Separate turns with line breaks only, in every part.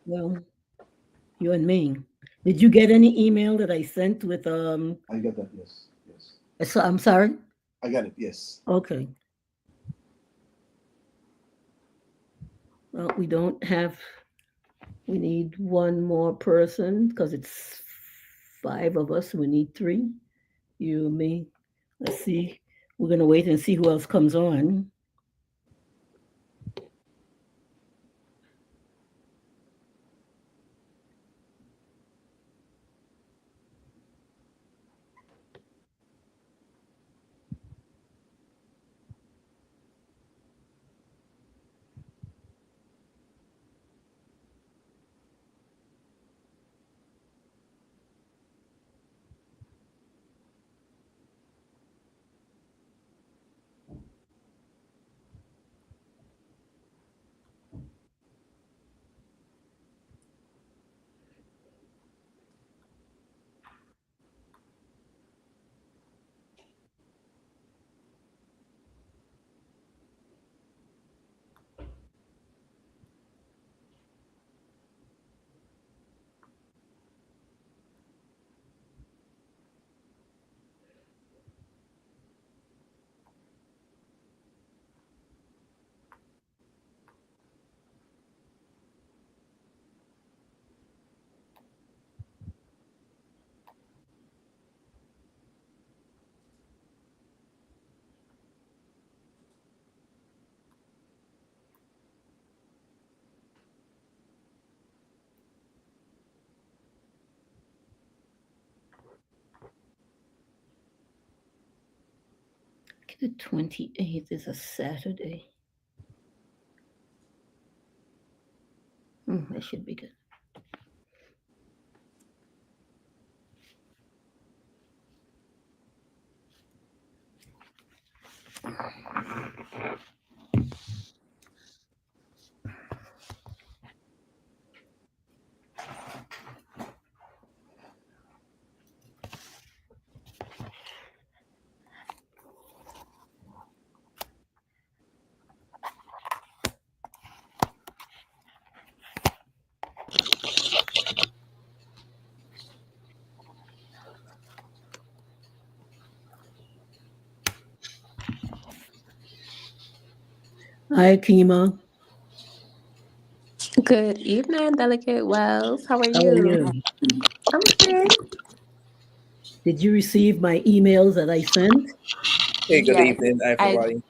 Well, you and me. Did you get any email that I sent with
I got that. Yes. Yes.
I'm sorry?
I got it. Yes.
Okay. Well, we don't have we need one more person because it's five of us. We need three. You, me. Let's see. We're gonna wait and see who else comes on. The 28th is a Saturday. That should be good. Hi, Kima.
Good evening, Delegate Wells. How are
How are
you?
you?
I'm good.
Did you receive my emails that I sent?
Hey, good
Yes,
evening,
I.
everybody.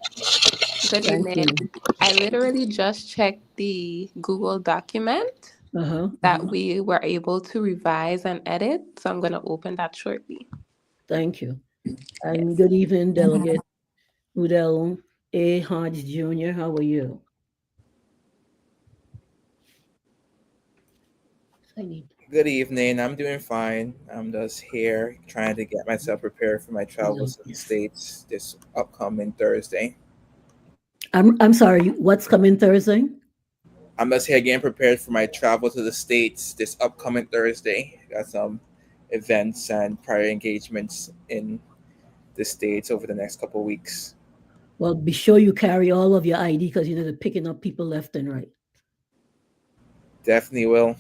Good
Thank
evening.
you.
I literally just checked the Google document
Uh-huh.
that we were able to revise and edit, so I'm going to open that shortly.
Thank you. And
Yes.
good evening, Delegate Udell A. Hodge Jr. How are you? I need.
Good evening. I'm doing fine. I'm just here trying to get myself prepared for my travels to the States this upcoming Thursday.
I'm sorry. What's coming Thursday?
I'm just here getting prepared for my travel to the States this upcoming Thursday. Got some events and prior engagements in the States over the next couple of weeks.
Well, be sure you carry all of your ID because you know they're picking up people left and right.
Definitely will.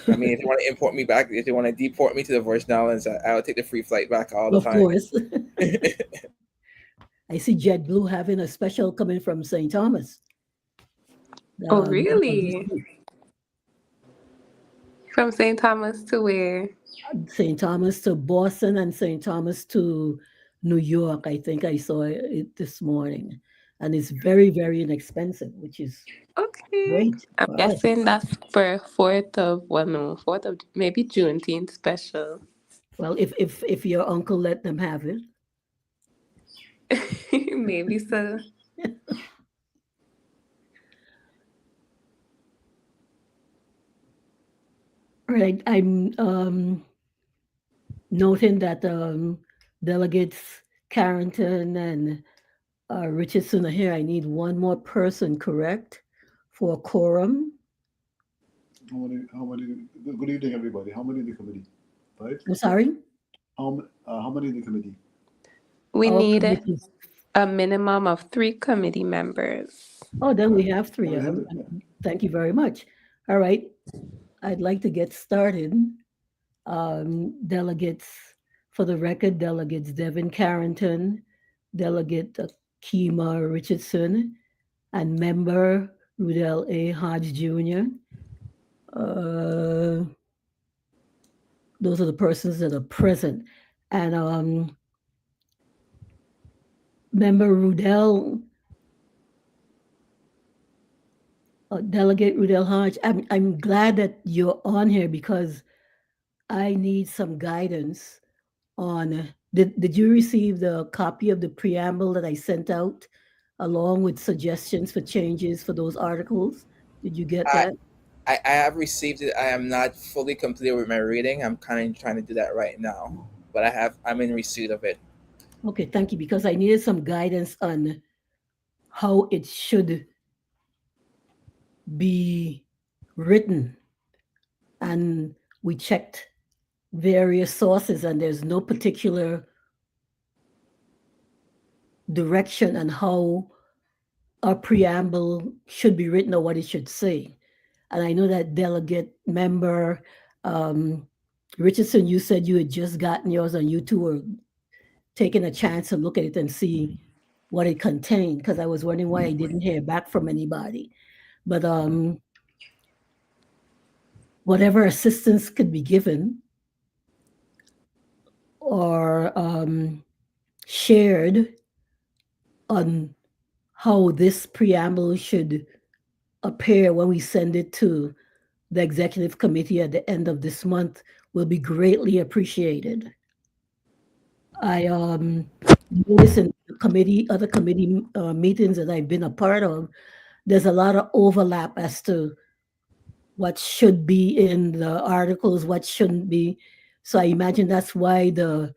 I mean, if they want to import me back, if they want to deport me to the Virgin Islands, I'll take the free flight back all the
Of
time.
course. I see JetBlue having a special coming from St. Thomas.
Oh,
This
really?
week.
From St. Thomas to where?
St. Thomas to Boston and St. Thomas to New York. I think I saw it this morning. And it's very, very inexpensive, which is
Okay.
great
I'm
for us.
guessing that's for 4th of, well, no, 4th of, maybe Juneteenth special.
Well, if your uncle let them have it.
Maybe so.
All right, I'm noting that delegates Carrington and Richardson are here. I need one more person, correct, for a quorum.
How many? How many? Good evening, everybody. How many in the committee? Five.
I'm sorry.
How many in the committee?
We
All
need
committees.
a minimum of 3 committee members.
Oh, then we have
Oh,
three.
we have it.
Thank you very much. All right. I'd like to get started. Delegates, for the record, delegates Devin Carrington, delegate Kima Richardson, and member Rudell A. Hodge Jr. Uh, those are the persons that are present. And member Rudell, Delegate Rudell Hodge, I'm glad that you're on here because I need some guidance on, did you receive the copy of the preamble that I sent out along with suggestions for changes for those articles? Did you get
I,
that?
I have received it. I am not fully completed with my reading. I'm kind of trying to do that right now, but I'm in receipt of it.
Okay, thank you, because I needed some guidance on how it should be written. And we checked various sources, and there's no particular direction on how a preamble should be written or what it should say. And I know that delegate member Richardson, you said you had just gotten yours and you two were taking a chance to look at it and see what it contained, because I was wondering why I didn't hear back from anybody. But whatever assistance could be given or shared on how this preamble should appear when we send it to the executive committee at the end of this month will be greatly appreciated. I notice in other committee meetings that I've been a part of, there's a lot of overlap as to what should be in the articles, what shouldn't be. So I imagine that's why the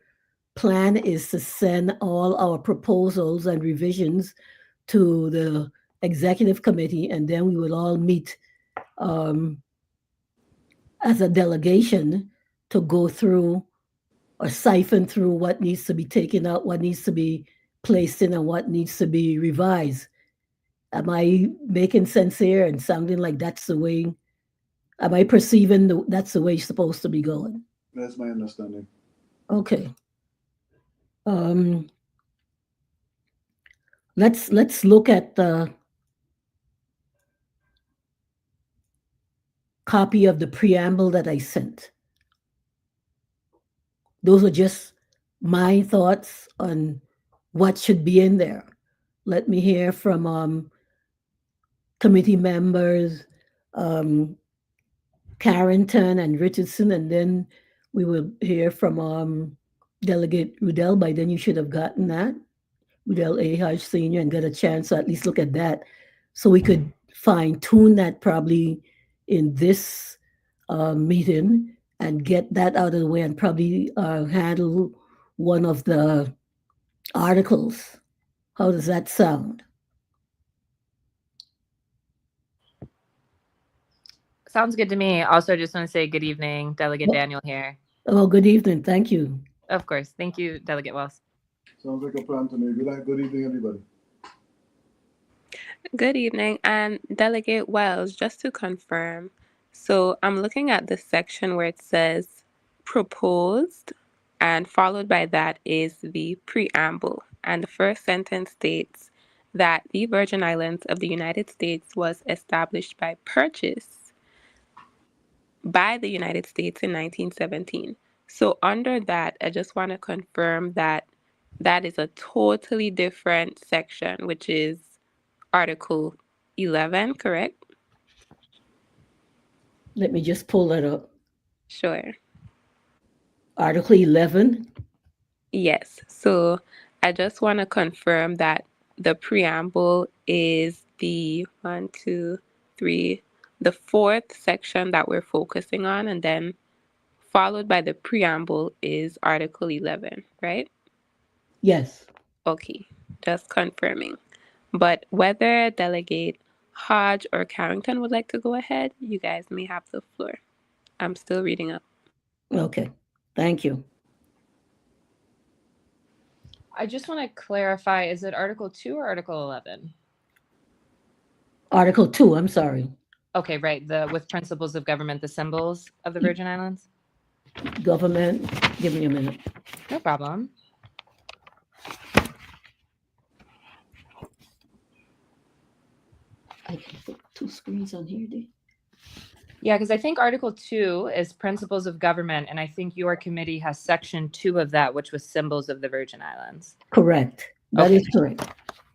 plan is to send all our proposals and revisions to the executive committee, and then we will all meet um, as a delegation to go through or siphon through what needs to be taken out, what needs to be placed in, and what needs to be revised. Am I making sense here and sounding like that's the way? Am I perceiving that's the way it's supposed to be going?
That's my understanding.
Okay. Um, let's look at the copy of the preamble that I sent. Those are just my thoughts on what should be in there. Let me hear from committee members, Carrington and Richardson, and then we will hear from Delegate Rudell. By then, you should have gotten that, Rudell A. Hodge Sr., and get a chance to at least look at that. So we could fine tune that probably in this meeting and get that out of the way and probably handle one of the articles. How does that sound?
Sounds good to me. Also, just want to say good evening, Delegate Daniel here.
Oh, good evening. Thank you.
Of course. Thank you, Delegate Wells.
Sounds like a plan to me. Good evening, everybody.
Good evening. And Delegate Wells, just to confirm, so I'm looking at the section where it says proposed, and followed by that is the preamble. And the first sentence states that the Virgin Islands of the United States was established by purchase by the United States in 1917. So under that, I just want to confirm that that is a totally different section, which is Article 11, correct?
Let me just pull that up.
Sure.
Article 11.
Yes. So I just want to confirm that the preamble is the the fourth section that we're focusing on, and then followed by the preamble is Article 11, right?
Yes.
Okay, just confirming. But whether Delegate Hodge or Carrington would like to go ahead, you guys may have the floor. I'm still reading up.
Okay. Thank you.
I just want to clarify, is it Article 2 or Article 11?
Article 2, I'm sorry.
Okay, right. With principles of government, the symbols of the Virgin Islands.
Government, give me a minute.
No problem.
I can put two screens on here, D.
Yeah, because I think Article 2 is principles of government, and I think your committee has Section 2 of that, which was symbols of the Virgin Islands.
Correct. That
Okay.
is correct.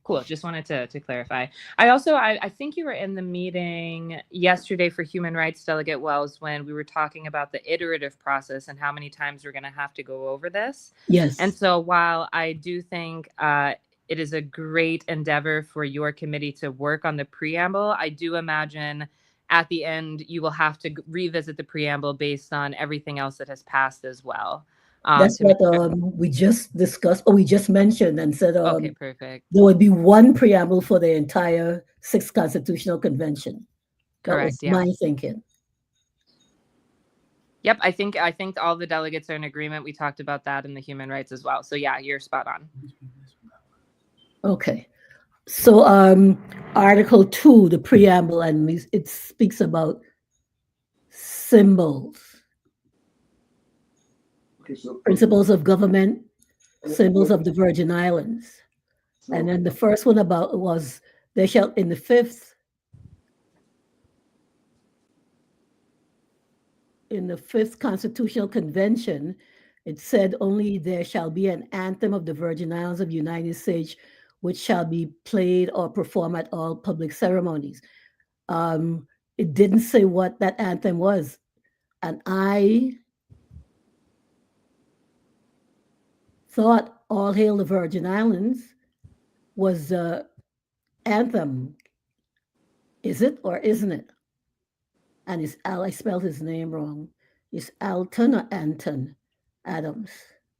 Cool. Just wanted to clarify. I think you were in the meeting yesterday for Human Rights, Delegate Wells, when we were talking about the iterative process and how many times we're going to have to go over this.
Yes.
And so while I do think it is a great endeavor for your committee to work on the preamble, I do imagine at the end you will have to revisit the preamble based on everything else that has passed as well.
That's
to make
what
sure-
we just discussed, or we just mentioned and said
Okay, perfect.
there would be one preamble for the entire 6th Constitutional Convention.
Correct,
That was
yeah.
my thinking.
Yep, I think all the delegates are in agreement. We talked about that in the human rights as well. So yeah, you're spot on.
Okay. So Article 2, the preamble, and it speaks about symbols,
Okay, so
principles of government, symbols of the Virgin Islands. And then the first one was they shall in the fifth Constitutional Convention, it said only there shall be an anthem of the Virgin Islands of the United States, which shall be played or performed at all public ceremonies. It didn't say what that anthem was. And I thought All Hail the Virgin Islands was the anthem. Is it or isn't it? And it's I spelled his name wrong. It's Alton or Anton Adams.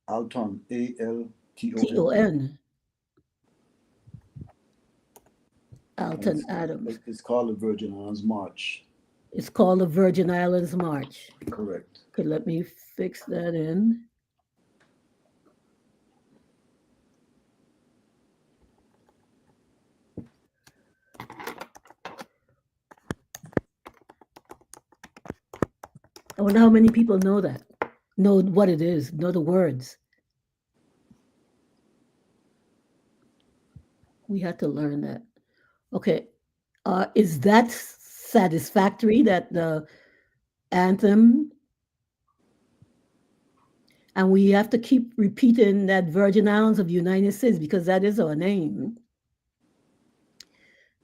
Alton, Alton.
Ton. Alton Adams.
It's called the Virgin Islands March.
It's called the Virgin Islands March.
Correct.
Okay, let me fix that in. I wonder how many people know that, know what it is, know the words. We had to learn that. Okay, is that satisfactory, that the anthem? And we have to keep repeating that Virgin Islands of the United States because that is our name.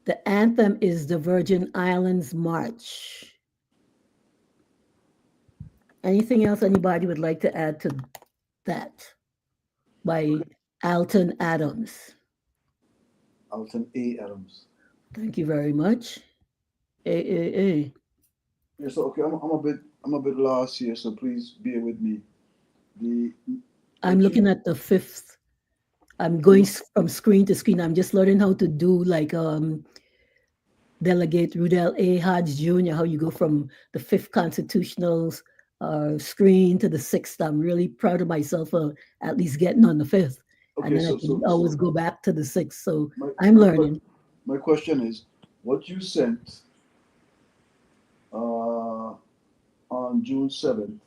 The anthem is the Virgin Islands March. Anything else anybody would like to add to that? By Alton Adams.
Alton A. Adams.
Thank you very much. A.
Yeah, so okay, I'm a bit lost here, so please bear with me.
I'm looking at the fifth. I'm going from screen to screen. I'm just learning how to do like Delegate Rudell A. Hodge Jr., how you go from the 5th constitutional screen to the 6th. I'm really proud of myself for at least getting on the 5th.
Okay,
and then I can always go back to the 6th. So I'm learning.
My question is, what you sent on June 7th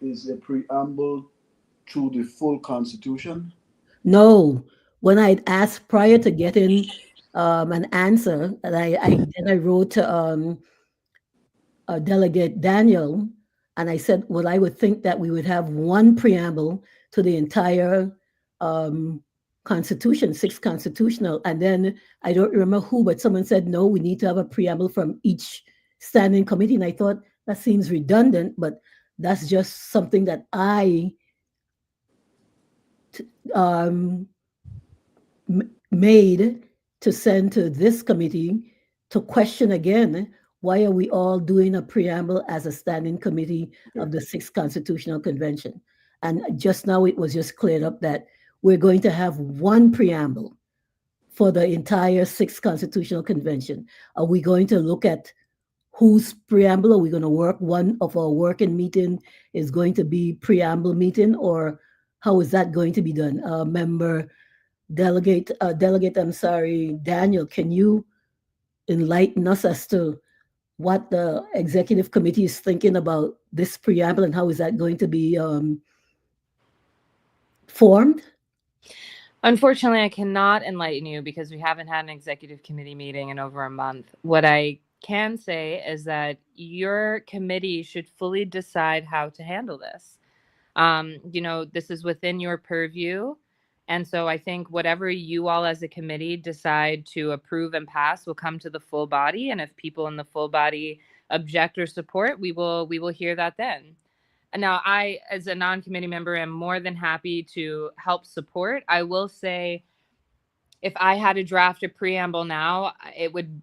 is a preamble to the full Constitution?
No, when I'd asked prior to getting an answer, and I wrote to Delegate Daniel, and I said, well, I would think that we would have one preamble to the entire Constitution, 6th constitutional. And then I don't remember who, but someone said, no, we need to have a preamble from each standing committee. And I thought that seems redundant, but that's just something that I made to send to this committee to question again, why are we all doing a preamble as a standing committee of the 6th Constitutional Convention? And just now it was just cleared up that we're going to have one preamble for the entire 6th Constitutional Convention. Are we going to look at whose preamble? Are we going to work? One of our working meeting is going to be preamble meeting, or how is that going to be done? Delegate, I'm sorry, Daniel, can you enlighten us as to what the executive committee is thinking about this preamble and how is that going to be formed?
Unfortunately, I cannot enlighten you because we haven't had an executive committee meeting in over a month. What I can say is that your committee should fully decide how to handle this. This is within your purview. And so I think whatever you all as a committee decide to approve and pass will come to the full body. And if people in the full body object or support, we will hear that then. Now, I, as a non-committee member, am more than happy to help support. I will say, if I had to draft a preamble now, it would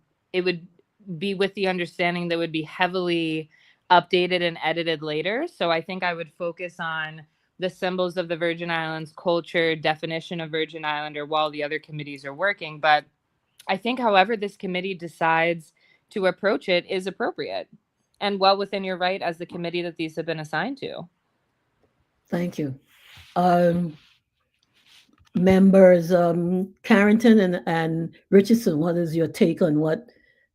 be with the understanding that it would be heavily updated and edited later. So I think I would focus on the symbols of the Virgin Islands, culture, definition of Virgin Islander, while the other committees are working. But I think however this committee decides to approach it is appropriate and well within your right as the committee that these have been assigned to.
Thank you. Members Carrington and Richardson, what is your take on what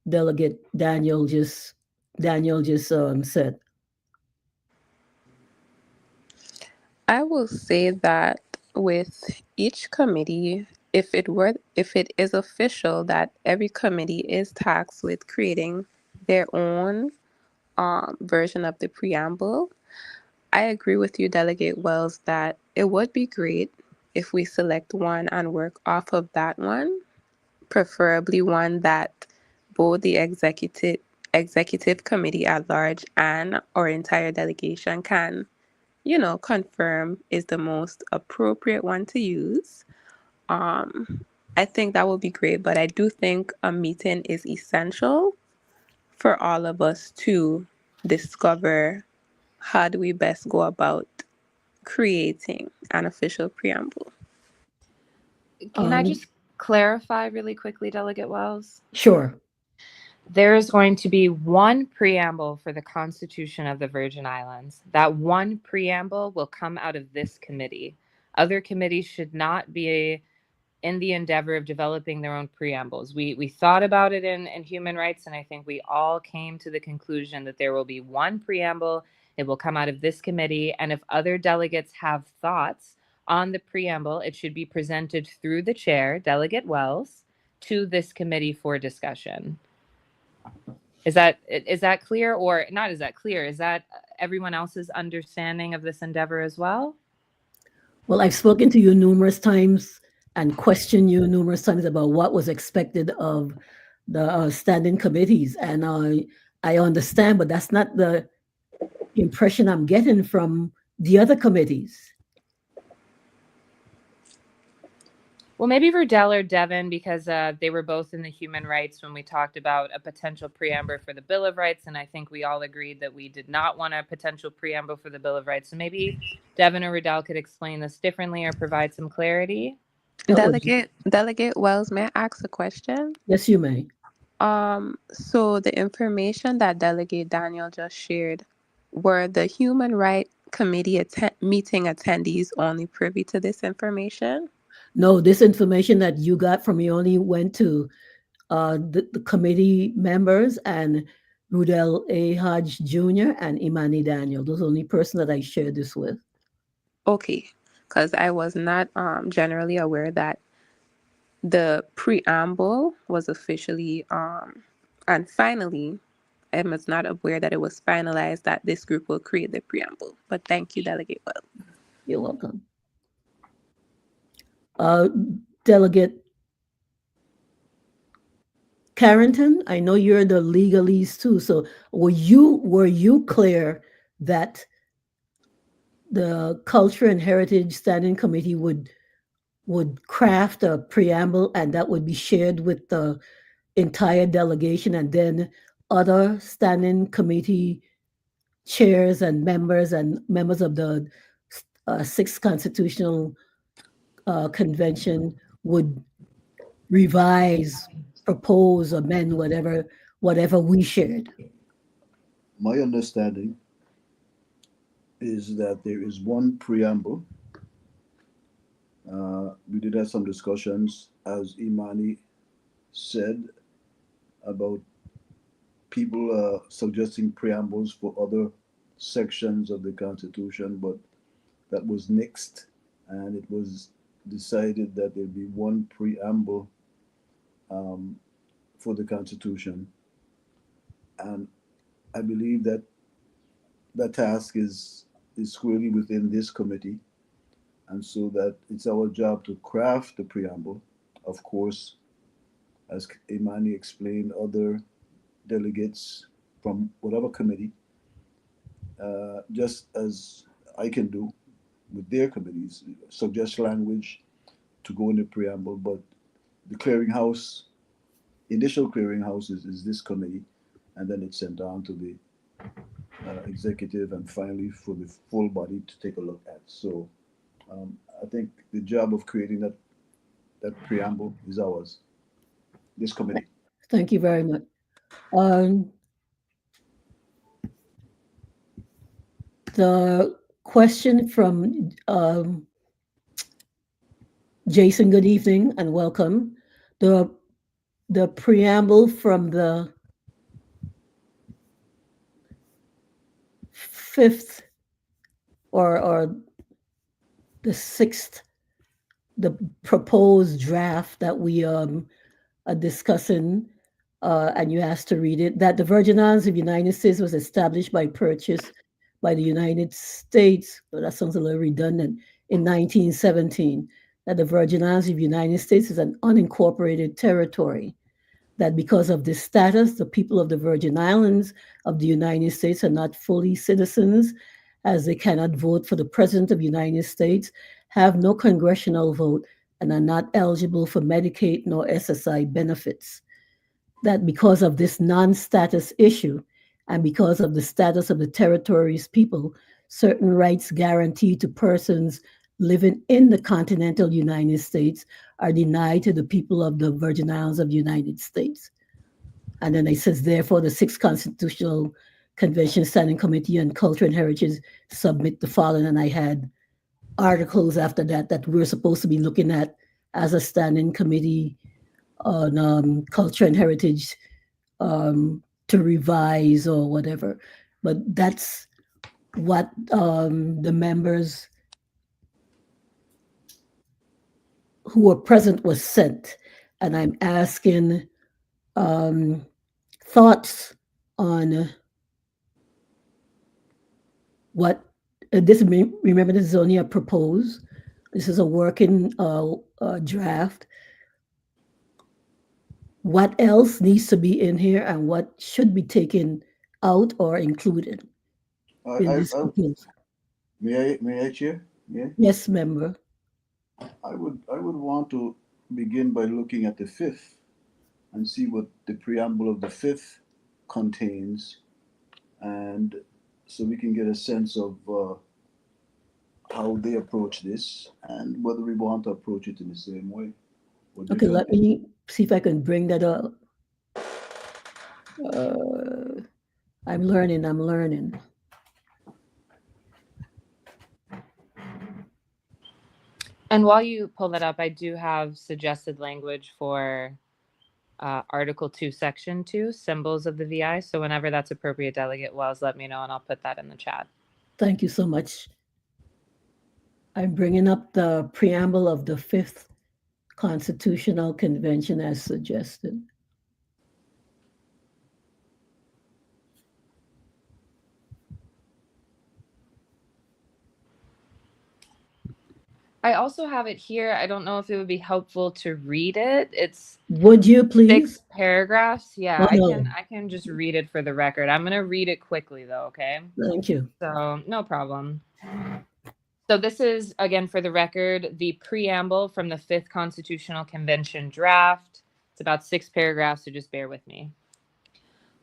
Delegate Daniel just said?
I will say that with each committee, if it is official that every committee is tasked with creating their own version of the preamble, I agree with you, Delegate Wells, that it would be great if we select one and work off of that one, preferably one that both the executive committee at large and our entire delegation can confirm is the most appropriate one to use. I think that would be great, but I do think a meeting is essential for all of us to discover how do we best go about creating an official preamble.
Can I just clarify really quickly, Delegate Wells?
Sure.
There is going to be one preamble for the Constitution of the Virgin Islands. That one preamble will come out of this committee. Other committees should not be in the endeavor of developing their own preambles. We thought about it in human rights, and I think we all came to the conclusion that there will be one preamble. It will come out of this committee, and if other delegates have thoughts on the preamble, it should be presented through the chair, Delegate Wells, to this committee for discussion. Is that clear, or not? Is that clear? Is that everyone else's understanding of this endeavor as well?
Well, I've spoken to you numerous times and questioned you numerous times about what was expected of the standing committees, and I understand, but that's not the impression I'm getting from the other committees.
Well, maybe Verdell or Devin, because they were both in the human rights when we talked about a potential preamble for the Bill of Rights, and I think we all agreed that we did not want a potential preamble for the Bill of Rights. So maybe Devin or Verdell could explain this differently or provide some clarity.
Delegate Wells, may I ask a question?
Yes, you may.
So the information that Delegate Daniel just shared, were the Human Rights Committee meeting attendees only privy to this information?
No, this information that you got from me only went to the committee members and Rudel A. Hodge Jr. and Imani Daniel. Those are the only person that I shared this with.
Okay, because I was not generally aware that the preamble was officially and finally, I was not aware that it was finalized that this group will create the preamble. But thank you, Delegate Wells.
You're welcome. Delegate Carrington, I know you're the legalese too. So were you clear that the Culture and Heritage Standing Committee would craft a preamble and that would be shared with the entire delegation, and then other standing committee chairs and members of the Sixth Constitutional Convention would revise, propose, amend whatever we shared?
My understanding is that there is one preamble. We did have some discussions, as Imani said. about people suggesting preambles for other sections of the Constitution, but that was nixed, and it was decided that there'd be one preamble um, for the Constitution. And I believe that that task is squarely within this committee, and so that it's our job to craft the preamble. Of course, as Imani explained, other delegates from whatever committee, just as I can do with their committees, suggest language to go in the preamble, but the clearinghouse, initial clearinghouse is this committee, and then it's sent down to the executive and finally for the full body to take a look at. So I think the job of creating that preamble is ours, this committee.
Thank you very much. Um, the question from Jason, good evening and welcome. The preamble from the fifth or the sixth, the proposed draft that we are discussing, and you asked to read it, that the Virgin Islands of the United States was established by purchase by the United States, well, that sounds a little redundant, in 1917, that the Virgin Islands of the United States is an unincorporated territory, that because of this status, the people of the Virgin Islands of the United States are not fully citizens, as they cannot vote for the President of the United States, have no congressional vote, and are not eligible for Medicaid nor SSI benefits. That because of this non-status issue, and because of the status of the territory's people, certain rights guaranteed to persons living in the continental United States are denied to the people of the Virgin Islands of the United States. And then it says, therefore, the Sixth Constitutional Convention Standing Committee on Culture and Heritage submit the following. And I had articles after that that we're supposed to be looking at as a standing committee on culture and heritage to revise or whatever. But that's what the members who were present was sent. And I'm asking thoughts on what this, remember, this is only a propose. This is a working draft. What else needs to be in here and what should be taken out or included in this proposal?
May I, Chair? Yeah.
Yes, member.
I would want to begin by looking at the fifth and see what the preamble of the fifth contains, and so we can get a sense of how they approach this and whether we want to approach it in the same way.
Okay, let me see if I can bring that up. I'm learning.
And while you pull that up, I do have suggested language for Article 2, Section 2, symbols of the VI. So whenever that's appropriate, Delegate Wells, let me know and I'll put that in the chat.
Thank you so much. I'm bringing up the preamble of the Fifth Constitutional Convention as suggested.
I also have it here. I don't know if it would be helpful to read it. It's
Would you please?
6 paragraphs. Yeah,
Oh, no.
I can just read it for the record. I'm going to read it quickly though, okay?
Thank you.
So, no problem. So this is, again, for the record, the preamble from the 5th Constitutional Convention draft. It's about 6 paragraphs, so just bear with me.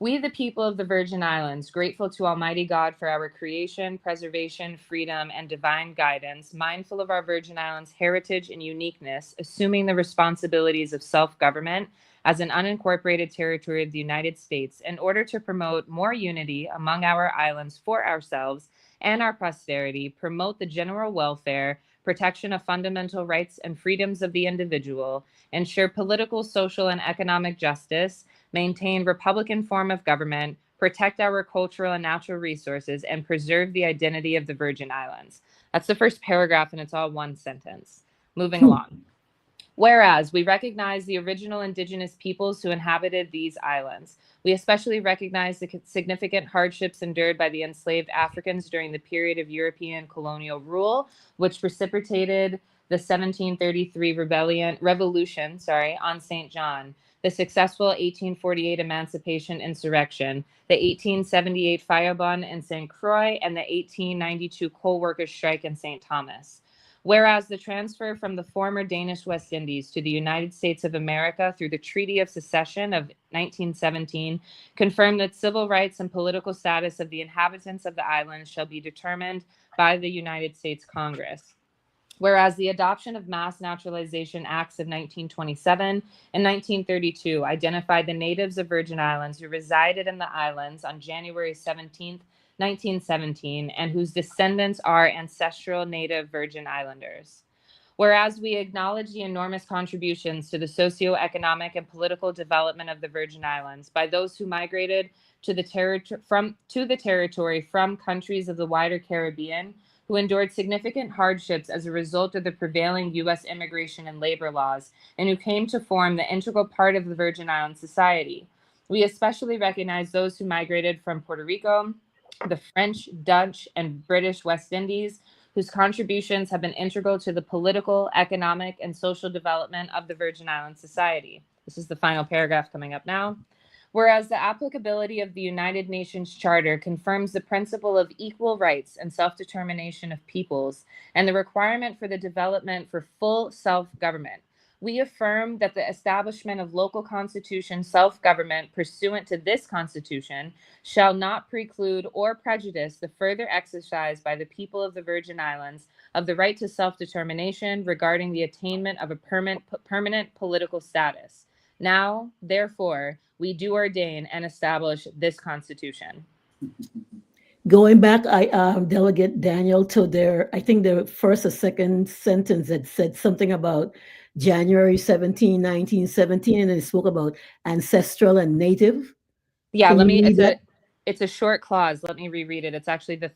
We, the people of the Virgin Islands, grateful to Almighty God for our creation, preservation, freedom, and divine guidance, mindful of our Virgin Islands' heritage and uniqueness, assuming the responsibilities of self-government as an unincorporated territory of the United States in order to promote more unity among our islands for ourselves and our posterity, promote the general welfare, protection of fundamental rights and freedoms of the individual, ensure political, social, and economic justice, maintain Republican form of government, protect our cultural and natural resources, and preserve the identity of the Virgin Islands. That's the first paragraph, and it's all one sentence. Moving along. Whereas we recognize the original indigenous peoples who inhabited these islands. We especially recognize the significant hardships endured by the enslaved Africans during the period of European colonial rule, which precipitated the 1733 revolution on St. John, the successful 1848 Emancipation Insurrection, the 1878 Firebomb in St. Croix, and the 1892 coal workers' strike in St. Thomas. Whereas the transfer from the former Danish West Indies to the United States of America through the Treaty of Secession of 1917 confirmed that civil rights and political status of the inhabitants of the islands shall be determined by the United States Congress. Whereas the adoption of Mass Naturalization Acts of 1927 and 1932 identified the natives of Virgin Islands who resided in the islands on January 17th, 1917, and whose descendants are ancestral native Virgin Islanders. Whereas we acknowledge the enormous contributions to the socio-economic and political development of the Virgin Islands by those who migrated to the territory from countries of the wider Caribbean, who endured significant hardships as a result of the prevailing U.S. immigration and labor laws, and who came to form the integral part of the Virgin Islands society. We especially recognize those who migrated from Puerto Rico, the French, Dutch, and British West Indies, whose contributions have been integral to the political, economic, and social development of the Virgin Islands society. This is the final paragraph coming up now. Whereas the applicability of the United Nations Charter confirms the principle of equal rights and self-determination of peoples and the requirement for the development for full self-government, we affirm that the establishment of local constitution self-government pursuant to this constitution shall not preclude or prejudice the further exercise by the people of the Virgin Islands of the right to self-determination regarding the attainment of a permanent political status. Now, therefore, we do ordain and establish this Constitution.
Going back, Delegate Daniel, to I think the first or second sentence that said something about January 17, 1917, and it spoke about ancestral and native.
Yeah,
Can you read that?
It's a short clause. Let me reread it. It's actually the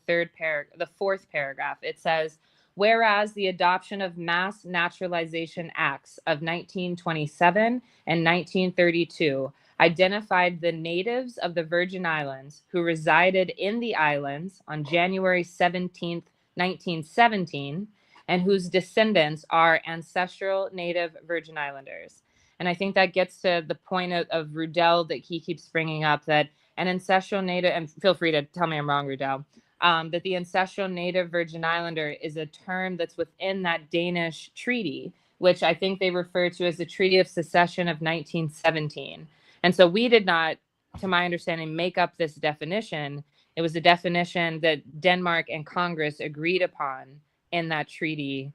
fourth paragraph. It says, whereas the adoption of Mass Naturalization Acts of 1927 and 1932 identified the natives of the Virgin Islands who resided in the islands on January 17th, 1917, and whose descendants are ancestral native Virgin Islanders. And I think that gets to the point of Rudell that he keeps bringing up, that an ancestral native, and feel free to tell me I'm wrong, Rudell, that the ancestral native Virgin Islander is a term that's within that Danish treaty, which I think they refer to as the Treaty of Secession of 1917. And so we did not, to my understanding, make up this definition. It was a definition that Denmark and Congress agreed upon in that treaty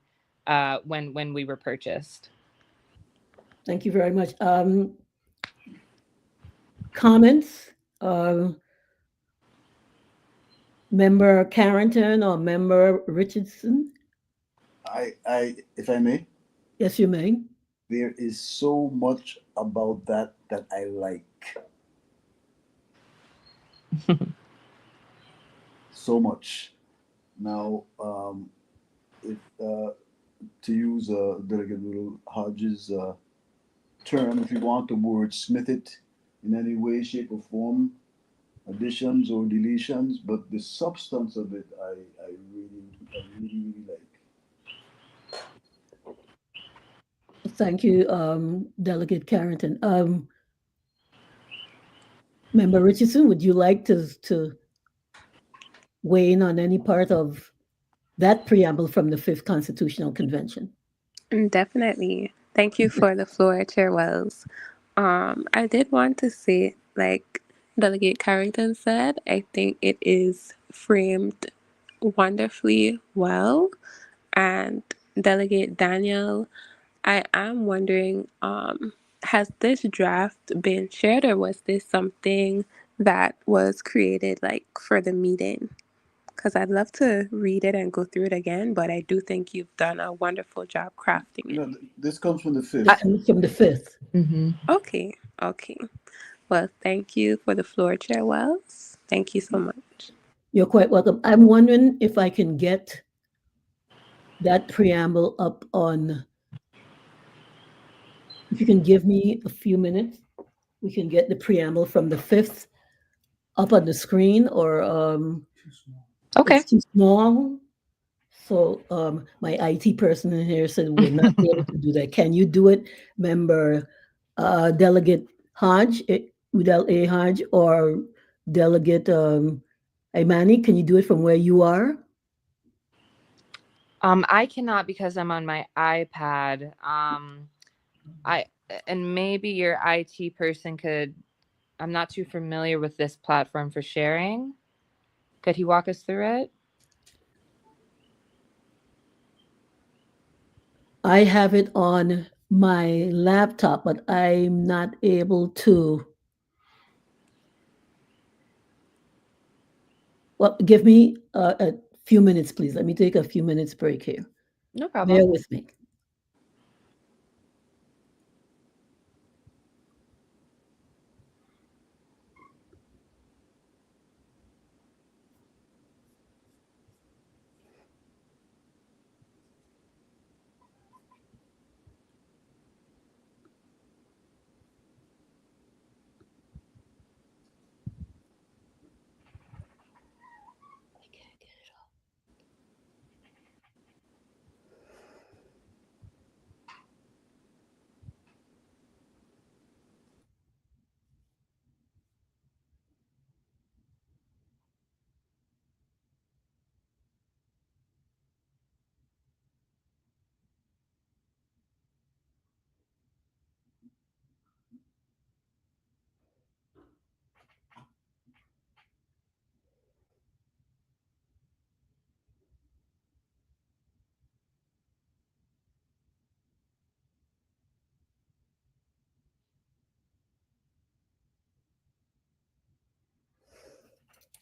when we were purchased.
Thank you very much. Comments? Member Carrington or Member Richardson?
If I may,
Yes, you may.
there is so much about that I like. So much. Now, if to use Delegate Little Hodges' term, if you want to wordsmith it in any way, shape, or form, additions or deletions, but the substance of it, I really like.
Thank you, Delegate Carrington. Member Richardson, would you like to weigh in on any part of that preamble from the Fifth Constitutional Convention?
Definitely. Thank you for the floor, Chair Wells. I did want to say, like Delegate Carrington said, I think it is framed wonderfully well. And Delegate Daniel, I am wondering, has this draft been shared, or was this something that was created like for the meeting? Because I'd love to read it and go through it again, but I do think you've done a wonderful job crafting it.
No, this comes from the Fifth.
From the Fifth.
Mm-hmm.
Okay. Well, thank you for the floor, Chair Wells. Thank you so much.
You're quite welcome. I'm wondering if I can get that preamble up on, if you can give me a few minutes, we can get the preamble from the 5th up on the screen, or
Okay.
it's too small. So my IT person in here said we're not able to do that. Can you do it, member Delegate Hodge, Udal A. Hodge, or Delegate Imani? Can you do it from where you are?
I cannot because I'm on my iPad. And maybe your IT person could. I'm not too familiar with this platform for sharing. Could he walk us through it?
I have it on my laptop, but I'm not able to. Well, give me a few minutes, please. Let me take a few minutes break here.
No
Bear
problem.
with me.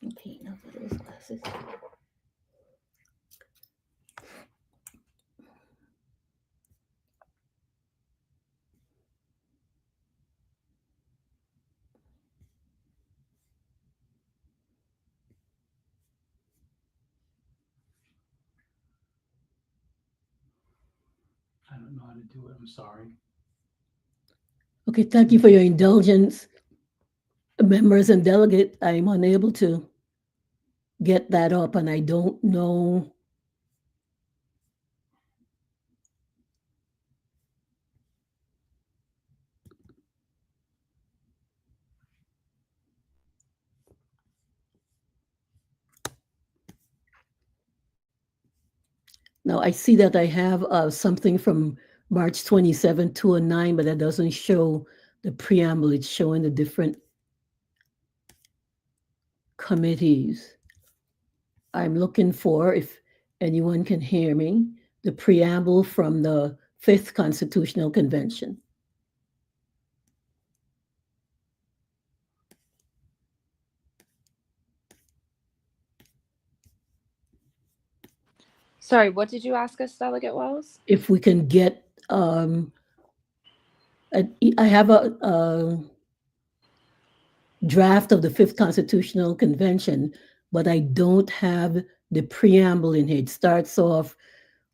Okay, now for those glasses.
I don't know how to do it. I'm sorry.
Okay, thank you for your indulgence, members and delegate. I'm unable to get that up, and I don't know. Now, I see that I have something from March 27, 2009, but that doesn't show the preamble. It's showing the different committees. I'm looking for, if anyone can hear me, the preamble from the 5th Constitutional Convention.
Sorry, what did you ask us, Delegate Wells?
If we can get, I have a draft of the 5th Constitutional Convention, but I don't have the preamble in here. It starts off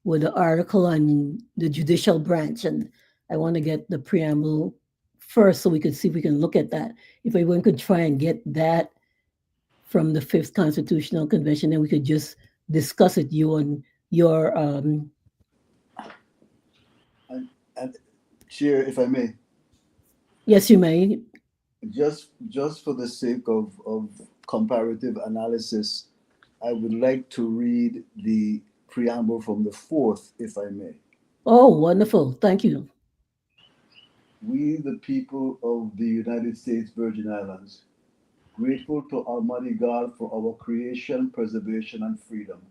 with the article on the judicial branch, and I want to get the preamble first so we could see if we can look at that. If anyone could try and get that from the 5th Constitutional Convention, then we could just discuss it, you and your
And Chair, if I may,
yes, you may.
just for the sake of comparative analysis, I would like to read the preamble from the 4th, if I may.
Oh, wonderful. Thank you.
We, the people of the United States Virgin Islands, grateful to Almighty God for our creation, preservation, and freedom,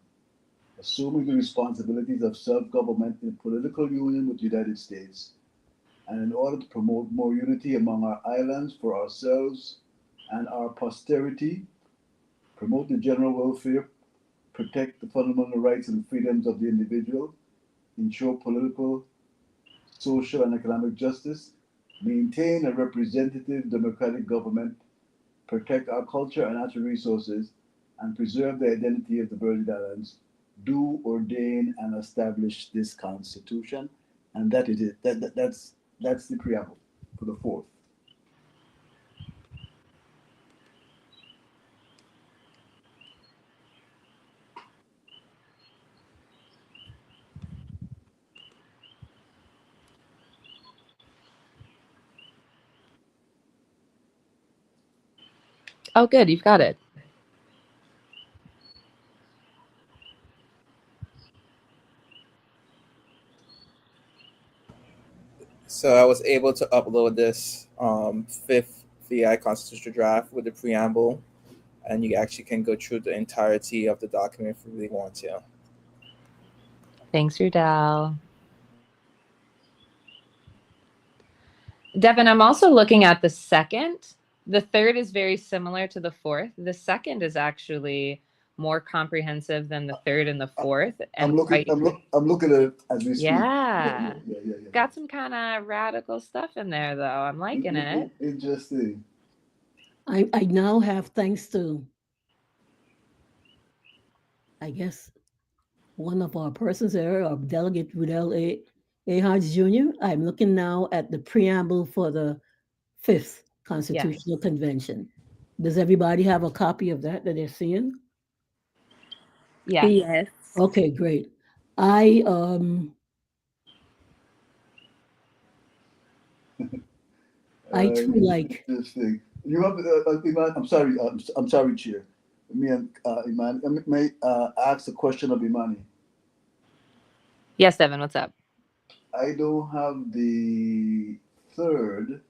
assuming the responsibilities of self-government in political union with the United States, and in order to promote more unity among our islands for ourselves and our posterity, promote the general welfare, protect the fundamental rights and freedoms of the individual, ensure political, social, and economic justice, maintain a representative democratic government, protect our culture and natural resources, and preserve the identity of the Virgin Islands, do ordain and establish this Constitution. And that is it. That's the preamble for the fourth.
Oh, good. You've got it.
So I was able to upload this fifth VI constitutional draft with the preamble, and you actually can go through the entirety of the document if you really want to.
Thanks, Rudal. Devin, I'm also looking at the second. The third is very similar to the fourth. The second is actually more comprehensive than the third and the fourth.
I'm looking at it as we speak.
Yeah.
Yeah.
Got some kind of radical stuff in there, though. I'm liking it.
Interesting.
I now have, thanks to, I guess, one of our persons there, our Delegate Rudel A. Hodge Jr., I'm looking now at the preamble for the fifth Constitutional Convention. Does everybody have a copy of that they're seeing?
Yeah.
Yes.
Okay, great. I too like.
Interesting. You have Iman. I'm sorry, Chair. Me and Iman. May ask a question of Imani.
Yes, Devin, what's up?
I don't have the third.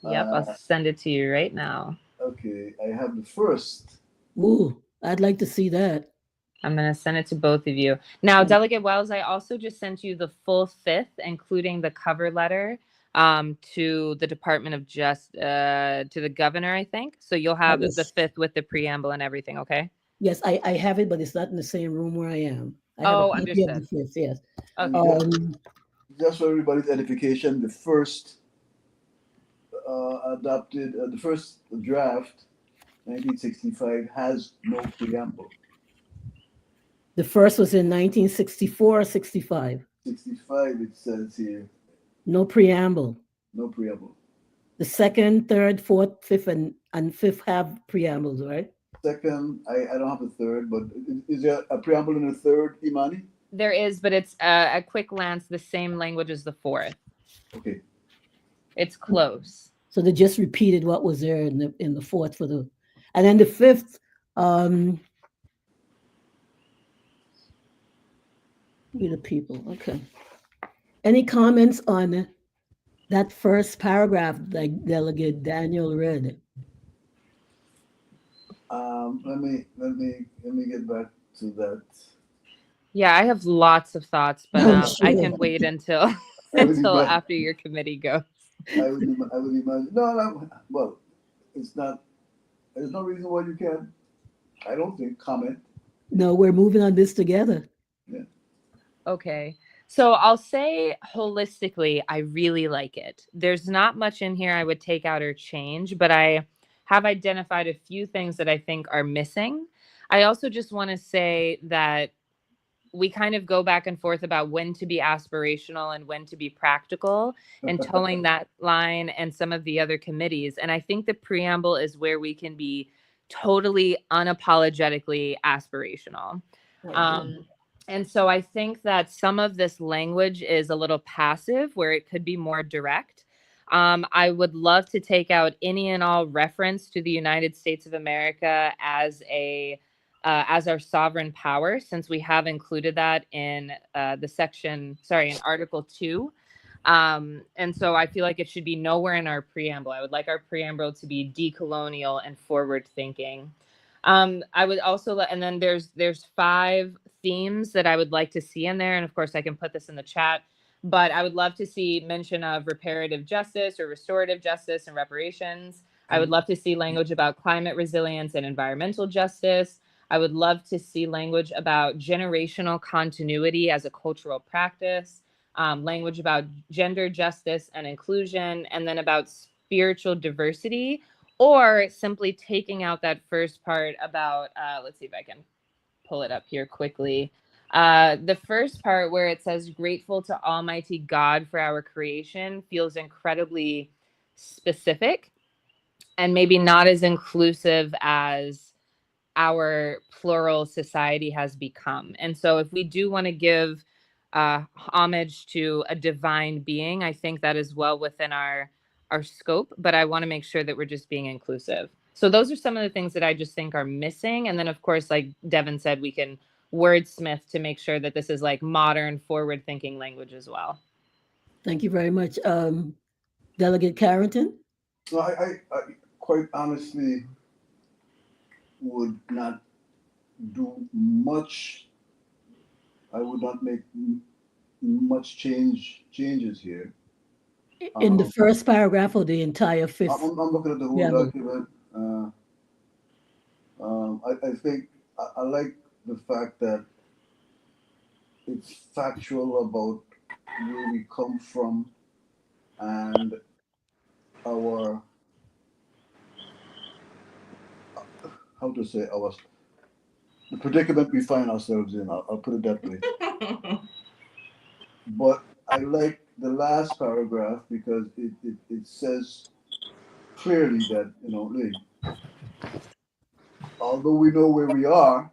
Yep, I'll send it to you right now.
Okay, I have the first.
Ooh, I'd like to see that.
I'm going to send it to both of you. Now, Delegate Wells, I also just sent you the full fifth, including the cover letter to the Department of to the governor, I think. So you'll have the fifth with the preamble and everything, okay?
Yes, I have it, but it's not in the same room where I am. I have
Oh,
a copy
understood.
of the fifth, yes.
Okay.
Just for everybody's edification, the first adopted, the first draft, 1965, has no preamble.
The first was in 1964 or 65?
65, it says here.
No preamble.
No preamble.
The second, third, fourth, fifth, and fifth have preambles, right?
Second, I don't have the third, but is there a preamble in the third, Imani?
There is, but it's at quick glance the same language as the fourth.
Okay.
It's close.
So they just repeated what was there in the fourth for the, and then the fifth. We the people. Okay. Any comments on that first paragraph that Delegate Daniel read?
Let me get back to that.
Yeah, I have lots of thoughts, but
Sure.
I can wait until after your committee goes.
I would imagine. No. Well, it's not. There's no reason why you can't. I don't think comment.
No, we're moving on this together.
Yeah.
Okay. So I'll say holistically, I really like it. There's not much in here I would take out or change, but I have identified a few things that I think are missing. I also just want to say that we kind of go back and forth about when to be aspirational and when to be practical, and towing that line and some of the other committees. And I think the preamble is where we can be totally unapologetically aspirational. And so I think that some of this language is a little passive where it could be more direct. I would love to take out any and all reference to the United States of America as our sovereign power, since we have included that in in Article 2. And so I feel like it should be nowhere in our preamble. I would like our preamble to be decolonial and forward thinking. I would also, and then there's 5 themes that I would like to see in there. And of course I can put this in the chat, but I would love to see mention of reparative justice or restorative justice and reparations. I would love to see language about climate resilience and environmental justice. I would love to see language about generational continuity as a cultural practice. language about gender justice and inclusion, and then about spiritual diversity, or simply taking out that first part about, let's see if I can pull it up here quickly. The first part where it says, grateful to Almighty God for our creation, feels incredibly specific and maybe not as inclusive as our plural society has become. And so if we do want to give homage to a divine being, I think that is well within our scope, but I want to make sure that we're just being inclusive. So those are some of the things that I just think are missing. And then of course, like Devin said, we can wordsmith to make sure that this is like modern, forward thinking language as well.
Thank you very much. Delegate Carrington?
So I quite honestly would not do much. I would not make much changes here.
In the first paragraph or the entire fifth?
I'm looking at the whole
Yeah.
document. I think I like the fact that it's factual about where we come from and our, how to say, the predicament we find ourselves in. I'll put it that way. But I like the last paragraph because it says clearly that, although we know where we are,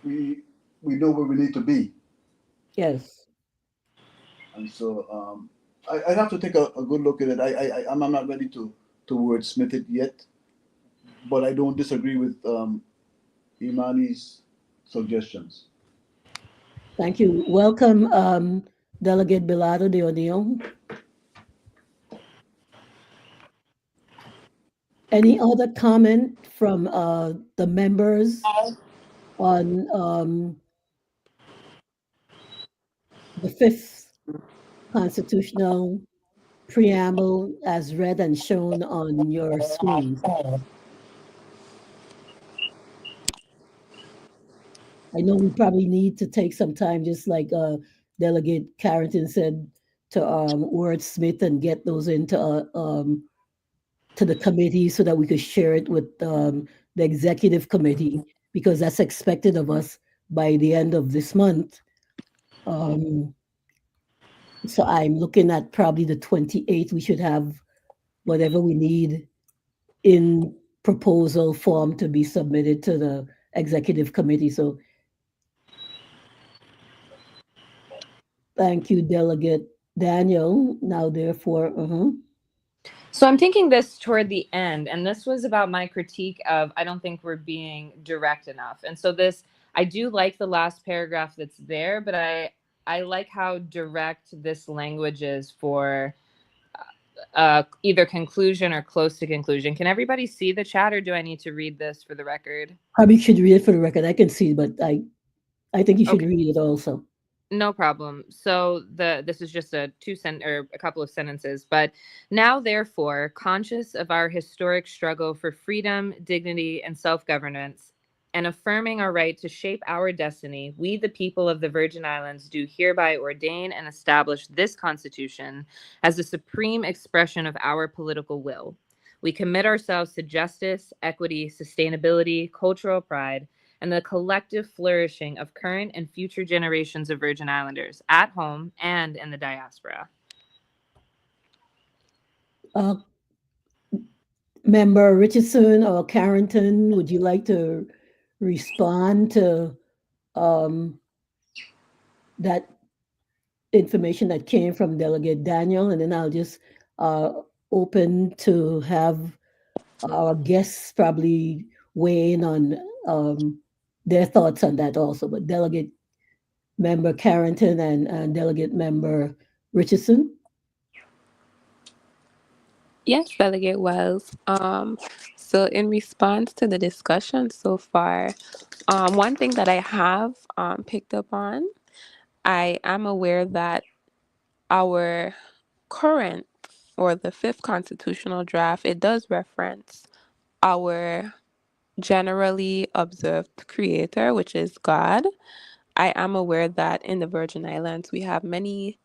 we know where we need to be.
Yes.
And so I'd have to take a good look at it. I'm not ready to wordsmith it yet, but I don't disagree with Imani's suggestions.
Thank you. Welcome, Delegate Belardo de O'Neill. Any other comment from the members on the fifth constitutional preamble as read and shown on your screen? I know we probably need to take some time, just like Delegate Carrington said, to wordsmith and get those into to the committee so that we could share it with the executive committee, because that's expected of us by the end of this month. So I'm looking at probably the 28th. We should have whatever we need in proposal form to be submitted to the executive committee. So thank you, Delegate Daniel. Now, therefore,
So I'm thinking this toward the end, and this was about my critique of, I don't think we're being direct enough. And so this, I do like the last paragraph that's there, but I like how direct this language is for either conclusion or close to conclusion. Can everybody see the chat, or do I need to read this for the record?
probably should read it for the record. I can see, but I think you should
Okay.
read it also.
No problem. So this is just a couple of sentences. But now, therefore, conscious of our historic struggle for freedom, dignity, and self-governance, and affirming our right to shape our destiny, we, the people of the Virgin Islands, do hereby ordain and establish this Constitution as the supreme expression of our political will. We commit ourselves to justice, equity, sustainability, cultural pride, and the collective flourishing of current and future generations of Virgin Islanders at home and in the diaspora.
Member Richardson or Carrington, would you like to respond to that information that came from Delegate Daniel? And then I'll just open to have our guests probably weigh in on their thoughts on that also. But Delegate Member Carrington and Delegate Member Richardson.
Yes, Delegate Wells. So in response to the discussion so far, one thing that I have picked up on, I am aware that our current, or the fifth constitutional draft, it does reference our generally observed creator, which is God. I am aware that in the Virgin Islands we have many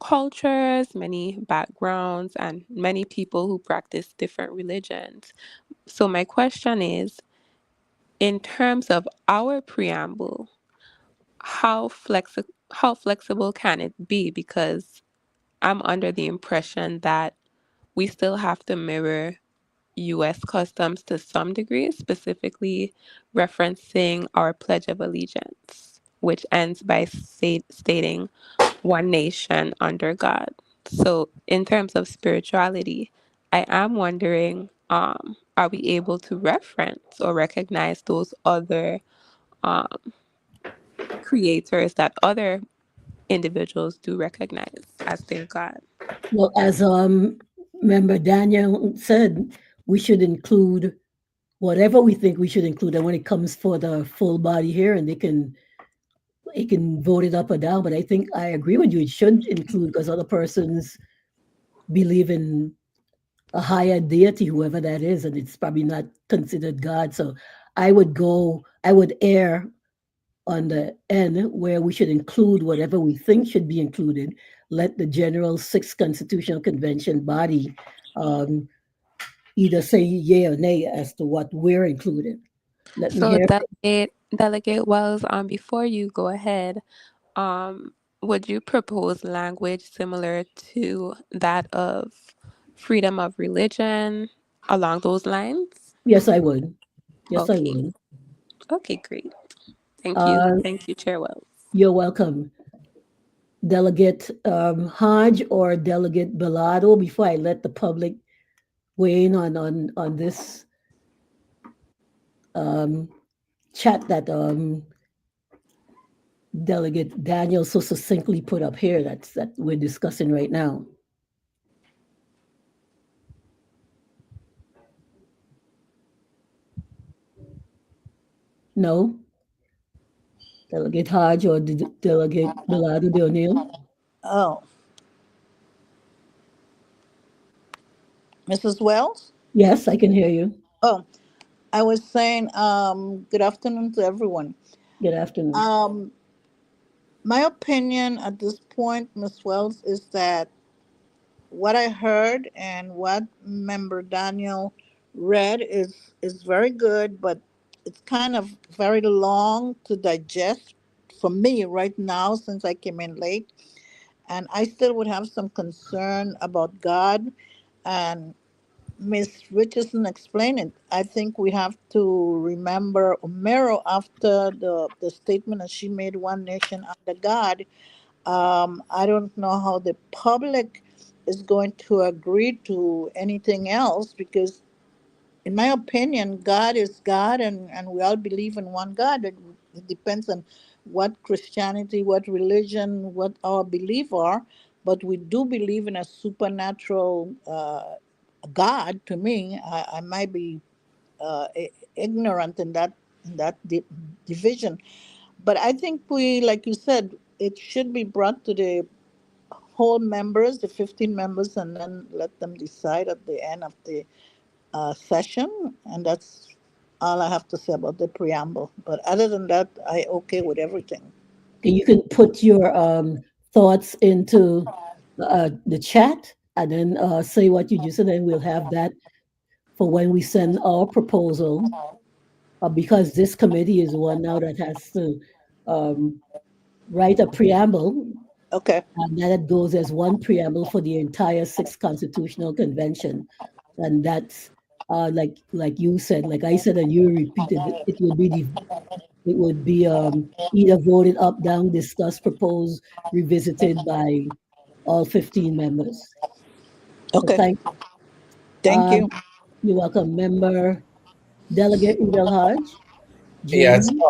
cultures, many backgrounds, and many people who practice different religions. So my question is, in terms of our preamble, how flexible can it be? Because I'm under the impression that we still have to mirror US customs to some degree, specifically referencing our Pledge of Allegiance, which ends by stating one nation under God. So, in terms of spirituality, I am wondering, are we able to reference or recognize those other um, creators that other individuals do recognize as their God?
Well, as member Daniel said, we should include whatever we think we should include, and when it comes for the full body here, and they can vote it up or down. But I think I agree with you; it should include because other persons believe in a higher deity, whoever that is, and it's probably not considered God. So I would err on the end where we should include whatever we think should be included. Let the General Sixth Constitutional Convention body um, either say yay or nay as to what we're including. Let me
So,
hear.
Delegate Wells, before you go ahead, um, would you propose language similar to that of freedom of religion along those lines?
Yes, I would. Yes, I
Okay.
would.
Okay, great. Thank you.
Uh,
Thank you, Chair Wells.
you're welcome. Delegate Hodge or Delegate Bellado, before I let the public weigh in on this um, chat that Delegate Daniel so succinctly put up here that we're discussing right now. No? Delegate Hodge or Delegate Bellado de O'Neill?
Oh, Mrs. Wells?
Yes, I can hear you.
Oh, I was saying, good afternoon to everyone.
Good afternoon.
My opinion at this point, Miss Wells, is that what I heard and what Member Daniel read is very good, but it's kind of very long to digest for me right now since I came in late, and I still would have some concern about God. And Miss Richardson explained it. I think we have to remember Homero after the statement that she made, one nation under God. I don't know how the public is going to agree to anything else because, in my opinion, God is God, and we all believe in one God. It depends on what Christianity, what religion, what our belief are, but we do believe in a supernatural God. To me, I might be ignorant in that division, but I think we, like you said, it should be brought to the whole members, the 15 members, and then let them decide at the end of the session. And that's all I have to say about the preamble. But other than that, I okay with everything.
Okay, you can put your thoughts into the chat and then say what you just said, and we'll have that for when we send our proposal. Because this committee is one now that has to um, write a preamble,
Okay.
and then it goes as one preamble for the entire Sixth Constitutional Convention, and that's like you said, like I said, and you repeated it. It would be either voted up, down, discussed, proposed, revisited by all 15 members. So
Okay.
thank you.
Thank you.
You're welcome, member Delegate Udall Hodge,
Yes,
Jane.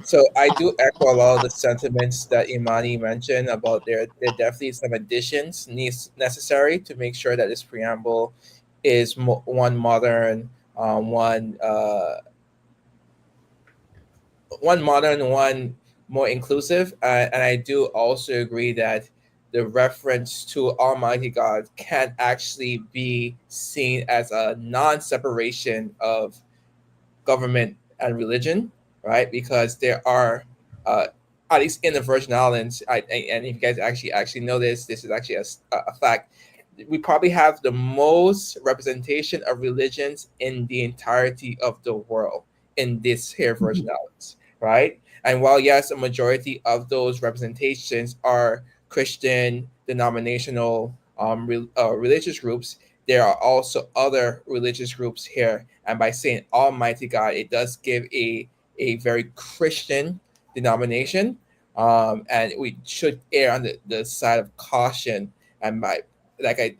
so I do echo a lot of the sentiments that Imani mentioned about there definitely some additions needs necessary to make sure that this preamble is one modern, one modern, one more inclusive, and I do also agree that the reference to Almighty God can actually be seen as a non-separation of government and religion, right? Because there are, uh, at least in the Virgin Islands, and if you guys actually know this is actually a fact. We probably have the most representation of religions in the entirety of the world in this here Virgin Islands, right? And while yes, a majority of those representations are Christian denominational religious groups, there are also other religious groups here. And by saying Almighty God, it does give a very Christian denomination, and we should err on the side of caution. And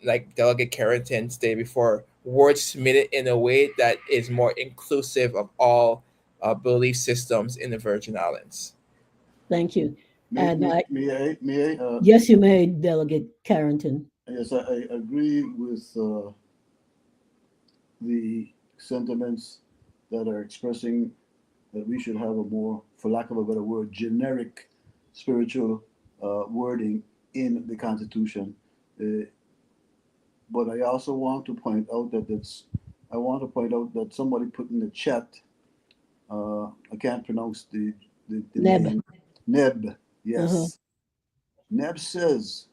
like Delegate Carrington stated before, wordsmith it in a way that is more inclusive of all belief systems in the Virgin Islands.
Thank you.
May,
And
may I?
Yes, you may, Delegate Carrington.
Yes, I agree with the sentiments that are expressing that we should have a more, for lack of a better word, generic spiritual wording in the Constitution. But I also want to point out that somebody put in the chat, I can't pronounce the
Neb.
name. Neb, yes.
Uh-huh.
Neb says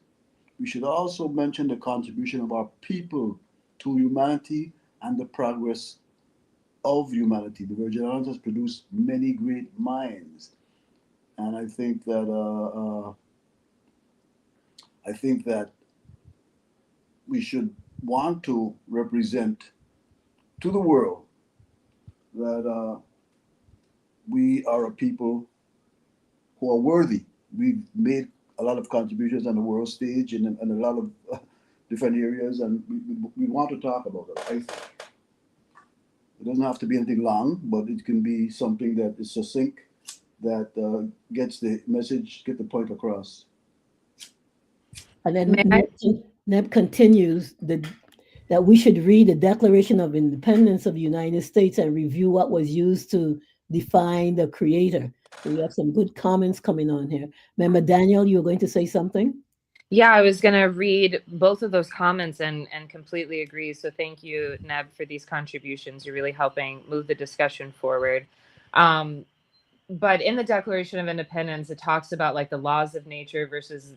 we should also mention the contribution of our people to humanity and the progress of humanity. The Virgin Islands has produced many great minds, and I think that we should want to represent to the world that we are a people who are worthy. We've made a lot of contributions on the world stage and a lot of different areas, and we want to talk about it. It doesn't have to be anything long, but it can be something that is succinct, that gets the message, get the point across.
And then Neb continues that we should read the Declaration of Independence of the United States and review what was used to define the creator. So we have some good comments coming on here. Remember, Daniel, you were going to say something?
Yeah, I was going to read both of those comments and completely agree. So thank you, Neb, for these contributions. You're really helping move the discussion forward. But in the Declaration of Independence, it talks about like the laws of nature versus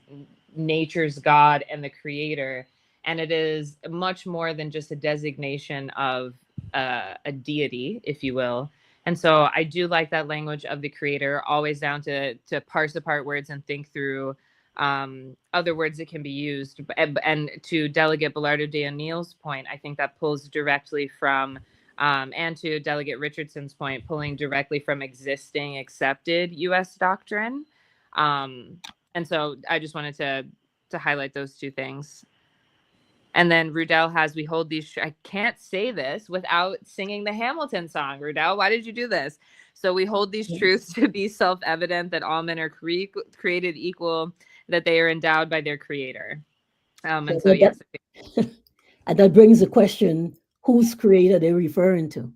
nature's God and the creator. And it is much more than just a designation of a deity, if you will. And so I do like that language of the creator, always down to parse apart words and think through other words that can be used. And to Delegate Belardo de O'Neill's point, I think that pulls directly from and to Delegate Richardson's point, pulling directly from existing accepted U.S. doctrine. And so I just wanted to highlight those two things. And then Rudell has, we hold these, I can't say this without singing the Hamilton song. Rudell, why did you do this? So we hold these truths to be self-evident that all men are created equal, that they are endowed by their creator. And so, yes.
And that brings the question, whose creator they're referring to?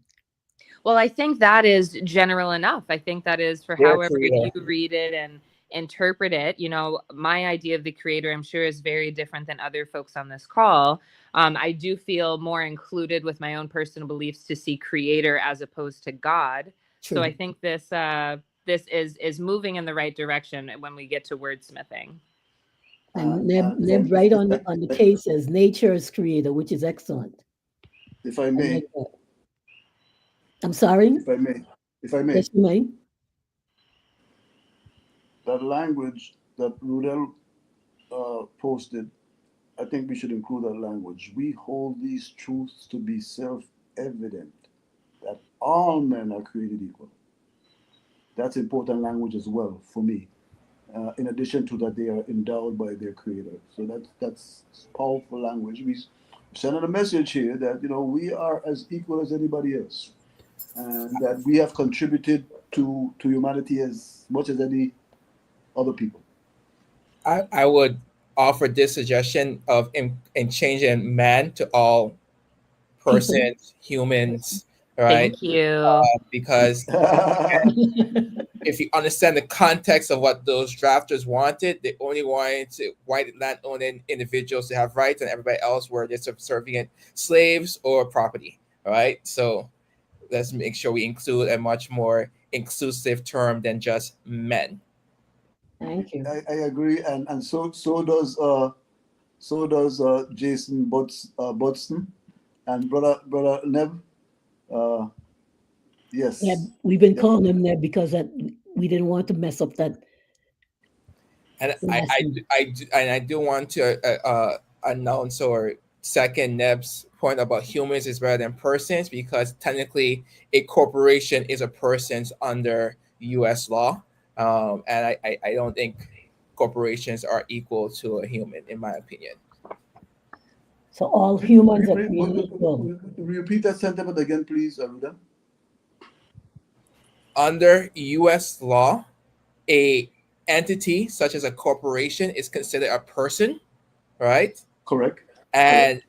Well, I think that is general enough. I think that is for however you read it and interpret it. You know, my idea of the creator, I'm sure, is very different than other folks on this call. I do feel more included with my own personal beliefs to see creator as opposed to God. True. So I think this is moving in the right direction when we get to wordsmithing.
And Neb right on the case as nature's creator, which is excellent.
If I may.
I'm sorry?
If I may.
Yes, you may.
That language that Rudell posted, I think we should include that language. We hold these truths to be self-evident, that all men are created equal. That's important language as well for me. In addition to that, they are endowed by their creator. So that's powerful language. We send a message here that, you know, we are as equal as anybody else, and that we have contributed to humanity as much as any other people.
I would offer this suggestion of in changing man to all persons, humans, right?
Thank you.
Because if you understand the context of what those drafters wanted, they only wanted white land-owning individuals to have rights, and everybody else were just subservient slaves or property. All right, so let's make sure we include a much more inclusive term than just men.
Thank you.
I agree, and so does Jason Butson and brother Neb. Yes.
Yeah, we've been
Yep.
calling him there because that we didn't want to mess up that
And
last name.
I do want to announce or second Neb's point about humans is better than persons, because technically a corporation is a person's under U.S. law, and I don't think corporations are equal to a human, in my opinion.
So all humans are created equal.
Repeat that sentiment again, please, Aruda.
Under U.S. law, a entity such as a corporation is considered a person, right?
Correct.
And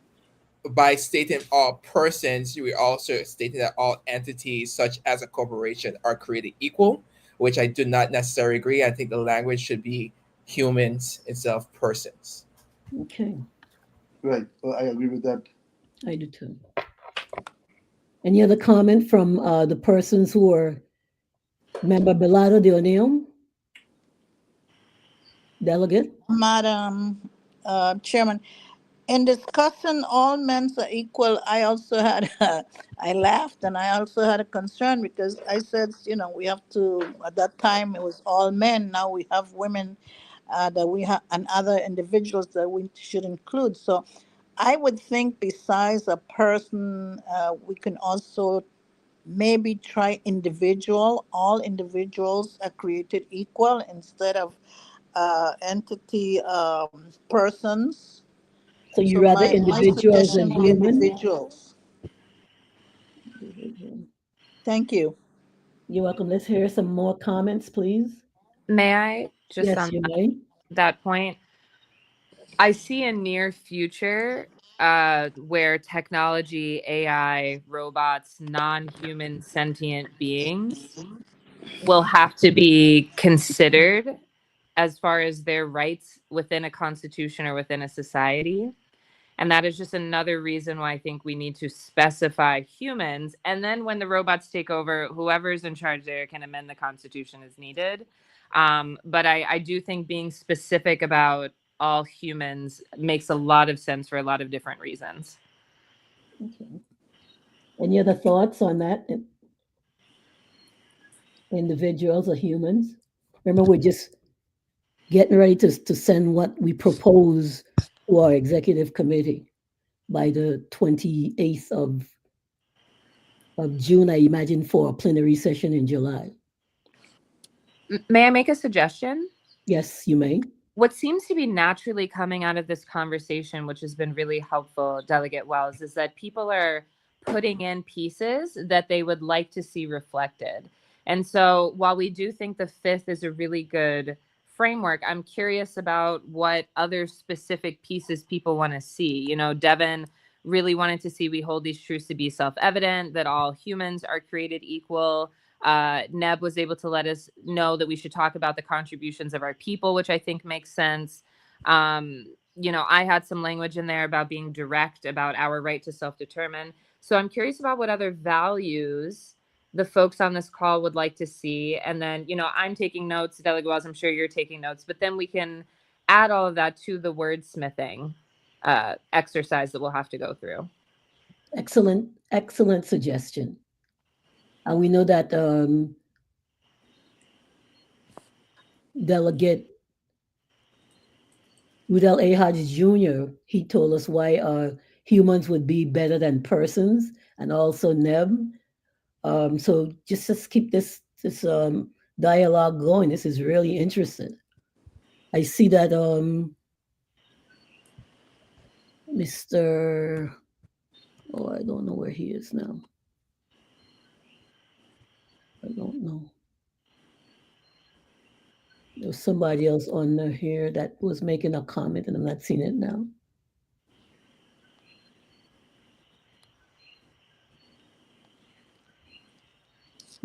by stating all persons, we also stated that all entities such as a corporation are created equal, which I do not necessarily agree. I think the language should be humans instead of persons.
Okay,
Right. I agree with that.
I do too. Any other comment from the persons who are Member Belado de O'Neill? Delegate?
Madam Chairman, in discussing all men are equal, I also had, I laughed and I also had a concern because I said, we have to, at that time it was all men. Now we have women that we have and other individuals that we should include. So I would think besides a person, we can also maybe try individual. All individuals are created equal instead of entity persons.
So you
So
rather
my
individuals than
suggestion would be
human?
individuals.
Individual.
Thank you.
You're welcome. Let's hear some more comments, please.
May I just
Yes, you may.
that point? I see a near future where technology, AI, robots, non-human sentient beings will have to be considered as far as their rights within a constitution or within a society. And that is just another reason why I think we need to specify humans. And then when the robots take over, whoever's in charge there can amend the Constitution as needed. But I do think being specific about all humans makes a lot of sense for a lot of different reasons.
Okay. Any other thoughts on that? Individuals or humans? Remember, we're just getting ready to send what we propose to our executive committee by the 28th of June, I imagine, for a plenary session in July.
May I make a suggestion?
Yes, you may.
What seems to be naturally coming out of this conversation, which has been really helpful, Delegate Wells, is that people are putting in pieces that they would like to see reflected. And so while we do think the fifth is a really good framework, I'm curious about what other specific pieces people want to see. Devin really wanted to see we hold these truths to be self-evident, that all humans are created equal. Neb was able to let us know that we should talk about the contributions of our people, which I think makes sense. I had some language in there about being direct about our right to self-determine. So I'm curious about what other values the folks on this call would like to see. And then, I'm taking notes, Delegate Wells, I'm sure you're taking notes, but then we can add all of that to the wordsmithing exercise that we'll have to go through.
Excellent, excellent suggestion. And we know that Delegate Rudel A. Hodges Jr., he told us why humans would be better than persons, and also Neb. So just keep this dialogue going. This is really interesting. I see that Mr. Oh, I don't know where he is now. I don't know. There's somebody else on here that was making a comment, and I'm not seeing it now.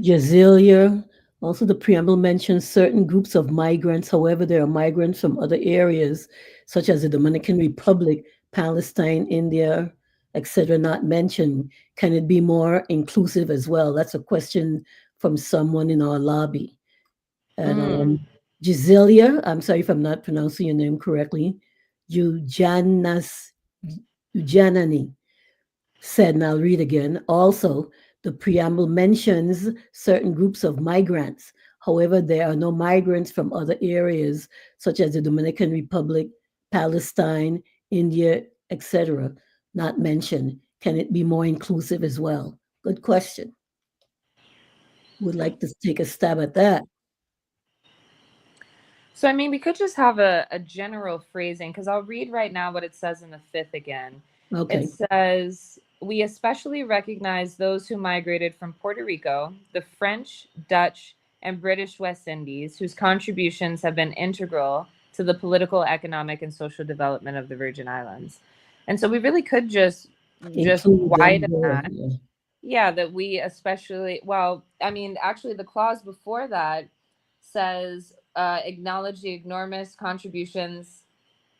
Jazilia. Also, the preamble mentions certain groups of migrants. However, there are migrants from other areas, such as the Dominican Republic, Palestine, India, etc., not mentioned. Can it be more inclusive as well? That's a question from someone in our lobby. And Giselia, I'm sorry if I'm not pronouncing your name correctly, Eujanas, Eujanani said, and I'll read again, also, the preamble mentions certain groups of migrants. However, there are no migrants from other areas such as the Dominican Republic, Palestine, India, etc., not mentioned. Can it be more inclusive as well? Good question. Would like to take a stab at that.
So, I mean, we could just have a general phrasing because I'll read right now what it says in the fifth again. It
Okay.
says, we especially recognize those who migrated from Puerto Rico, the French, Dutch, and British West Indies, whose contributions have been integral to the political, economic, and social development of the Virgin Islands. And so we really could just
Include them
widen
there.
that.
Yeah.
Yeah, that we especially, well, I mean, actually, the clause before that says acknowledge the enormous contributions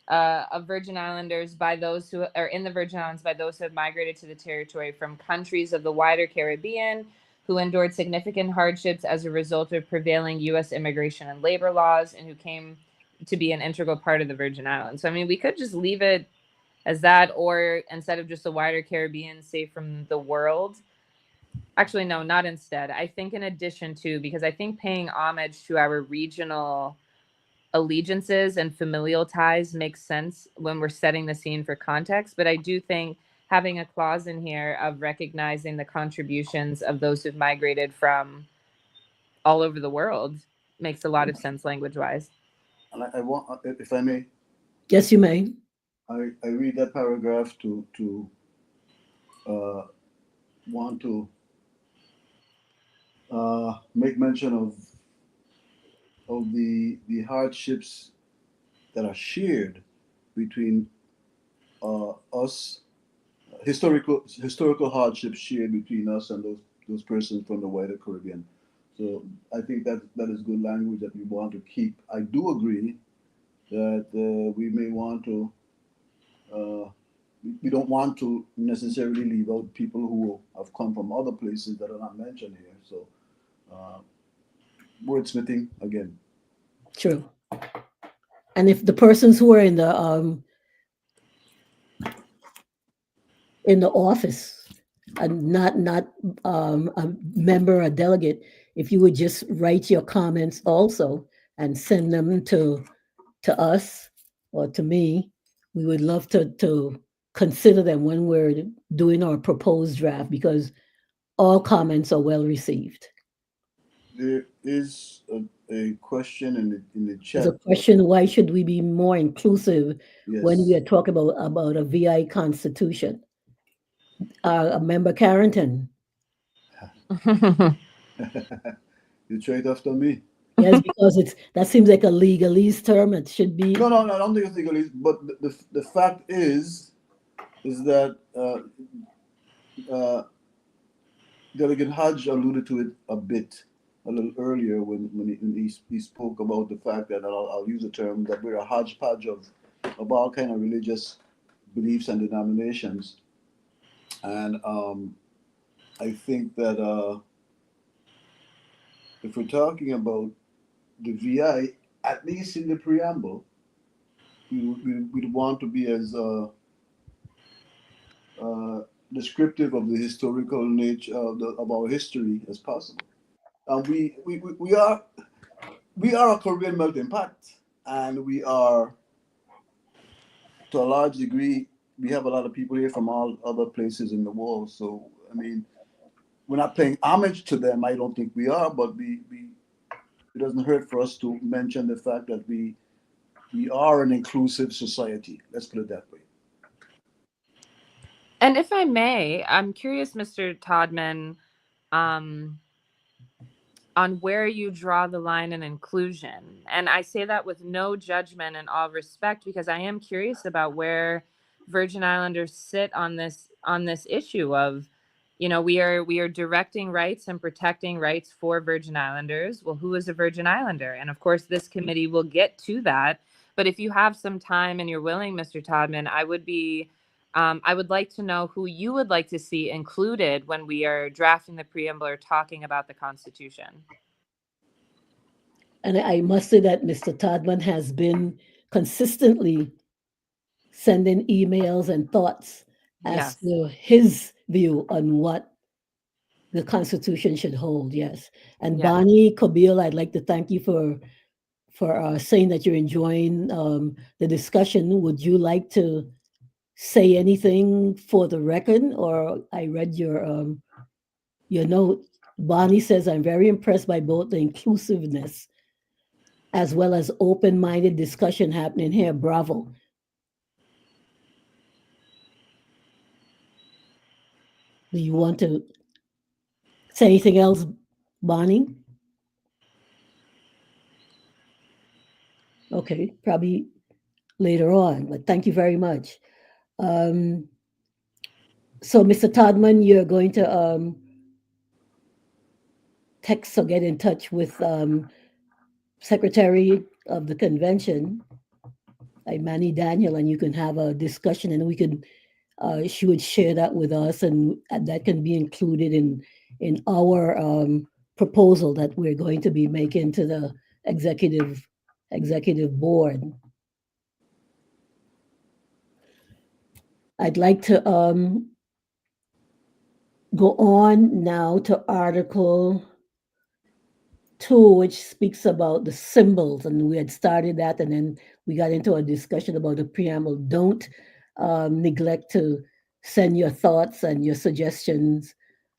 of Virgin Islanders by those who are in the Virgin Islands by those who have migrated to the territory from countries of the wider Caribbean who endured significant hardships as a result of prevailing U.S. immigration and labor laws and who came to be an integral part of the Virgin Islands. So, I mean, we could just leave it as that, or instead of just the wider Caribbean, say from the world. Actually, no, not instead. I think in addition to, because I think paying homage to our regional allegiances and familial ties makes sense when we're setting the scene for context. But I do think having a clause in here of recognizing the contributions of those who've migrated from all over the world makes a lot of sense language wise.
And I want, if I may,
Yes, you may.
I read that paragraph to want to make mention of the hardships that are shared between us, historical hardships shared between us and those persons from the wider Caribbean. So I think that is good language that we want to keep. I do agree that we may want to. We don't want to necessarily leave out people who have come from other places that are not mentioned here. So, wordsmithing again.
True. And if the persons who are in the office, not a member or delegate, if you would just write your comments also and send them to us or to me, we would love to consider them when we're doing our proposed draft because all comments are well received.
There is a question in the
There's a
chat.
question, why should we be more inclusive when we
Yes.
are talking about a VI constitution? A member Carrington.
You trade after me.
Yes, because that seems like a legalese term. It should be.
No, I don't think it's legalese. But the fact is that uh, Delegate Hodge alluded to it a little earlier when he spoke about the fact that I'll use the term that we're a hodgepodge of all kind of religious beliefs and denominations, and I think that if we're talking about the VI, at least in the preamble, we'd want to be as descriptive of the historical nature of our history as possible. And we are a Caribbean melting pot, and we are, to a large degree, we have a lot of people here from all other places in the world. So, I mean, we're not paying homage to them. I don't think we are, but it doesn't hurt for us to mention the fact that we are an inclusive society. Let's put it that way.
And if I may, I'm curious, Mr. Todman, on where you draw the line in inclusion. And I say that with no judgment and all respect because I am curious about where Virgin Islanders sit on this issue of, we are directing rights and protecting rights for Virgin Islanders. Well, who is a Virgin Islander? And of course, this committee will get to that. But if you have some time and you're willing, Mr. Todman, I would like to know who you would like to see included when we are drafting the preamble or talking about the Constitution.
And I must say that Mr. Todman has been consistently sending emails and thoughts as
Yes.
to his view on what the Constitution should hold. Yes. And
Yeah.
Bonnie Kobil, I'd like to thank you for saying that you're enjoying the discussion. Would you like to say anything for the record? Or I read your note. Bonnie says, I'm very impressed by both the inclusiveness as well as open-minded discussion happening here. Bravo. Do you want to say anything else, Bonnie? Okay, probably later on, but thank you very much. Um, so, Mr. Todman, you're going to text or get in touch with Secretary of the Convention, Imani Daniel, and you can have a discussion, and we can she would share that with us, and that can be included in our proposal that we're going to be making to the executive board. I'd like to go on now to Article 2, which speaks about the symbols, and we had started that, and then we got into a discussion about the preamble. Don't neglect to send your thoughts and your suggestions.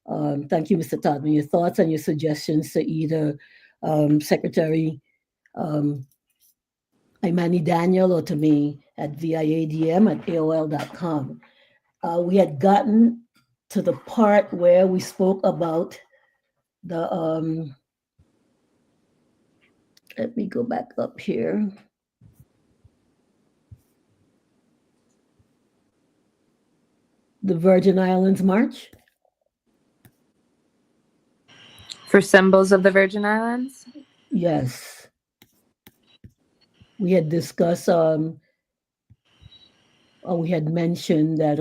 Thank you, Mr. Todman. Your thoughts and your suggestions to either Secretary Imani Daniel or to me at viadm@aol.com. We had gotten to the part where we spoke about the let me go back up here. The Virgin Islands March.
For symbols of the Virgin Islands?
Yes. We had discussed, or we had mentioned that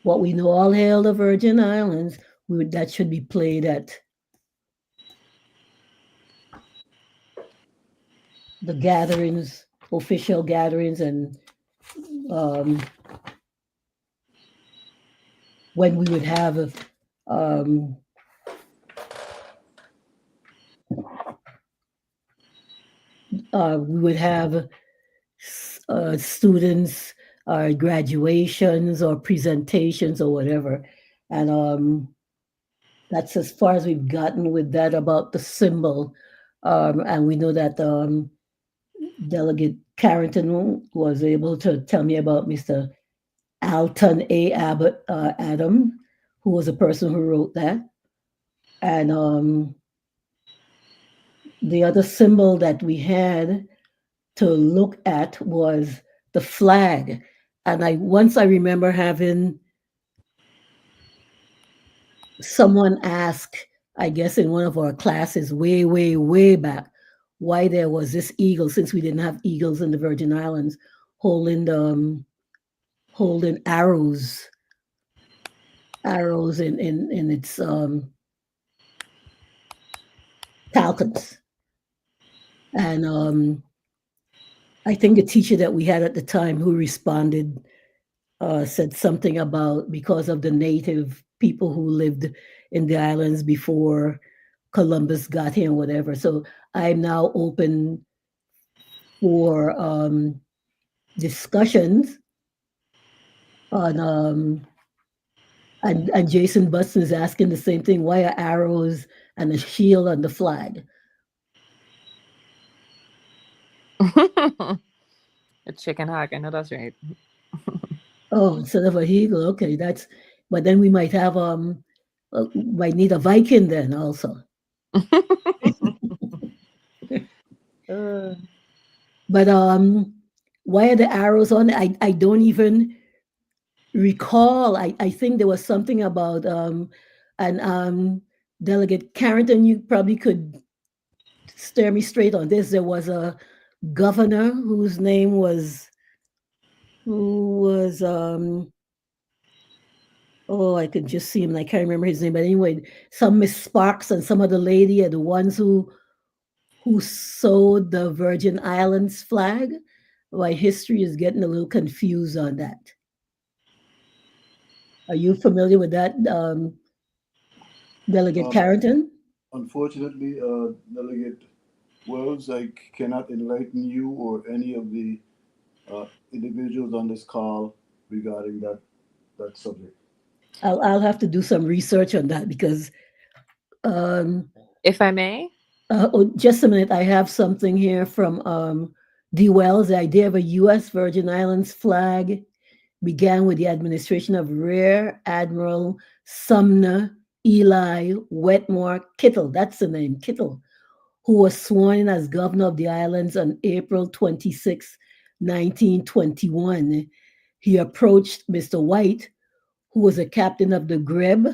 what we know, all hail the Virgin Islands, that should be played at the gatherings, official gatherings, and when we would have students graduations or presentations or whatever, and that's as far as we've gotten with that about the symbol. And we know that Delegate Carrington was able to tell me about Mr. Alton A. Abbott Adam, who was the person who wrote that. And the other symbol that we had to look at was the flag. And once I remember having someone ask, I guess in one of our classes way, way, way back, why there was this eagle, since we didn't have eagles in the Virgin Islands, holding arrows in its talcums. And I think the teacher that we had at the time who responded said something about because of the native people who lived in the islands before Columbus got here, whatever. So I'm now open for discussions on and Jason Buston is asking the same thing. Why are arrows and a shield on the flag?
A chicken hawk. I know that's right.
Oh, instead of a eagle, okay, but then we might have might need a Viking then also. But why are the arrows on? I don't even recall. I think there was something about and Delegate Carrington, you probably could steer me straight on this. There was a governor whose name was oh, I could just see him. I can't remember his name, but anyway, some Miss Sparks and some other lady are the ones who who sewed the Virgin Islands flag. My history is getting a little confused on that. Are you familiar with that, Delegate
Um,
Carrington?
Unfortunately, Delegate Wells, I cannot enlighten you or any of the individuals on this call regarding that subject.
I'll have to do some research on that because um,
If I may.
oh, just a minute. I have something here from D. Wells. The idea of a U.S. Virgin Islands flag began with the administration of Rear Admiral Sumner Eli Wetmore Kittle. That's the name, Kittle, who was sworn in as governor of the islands on April 26, 1921. He approached Mr. White, who was a captain of the Greb,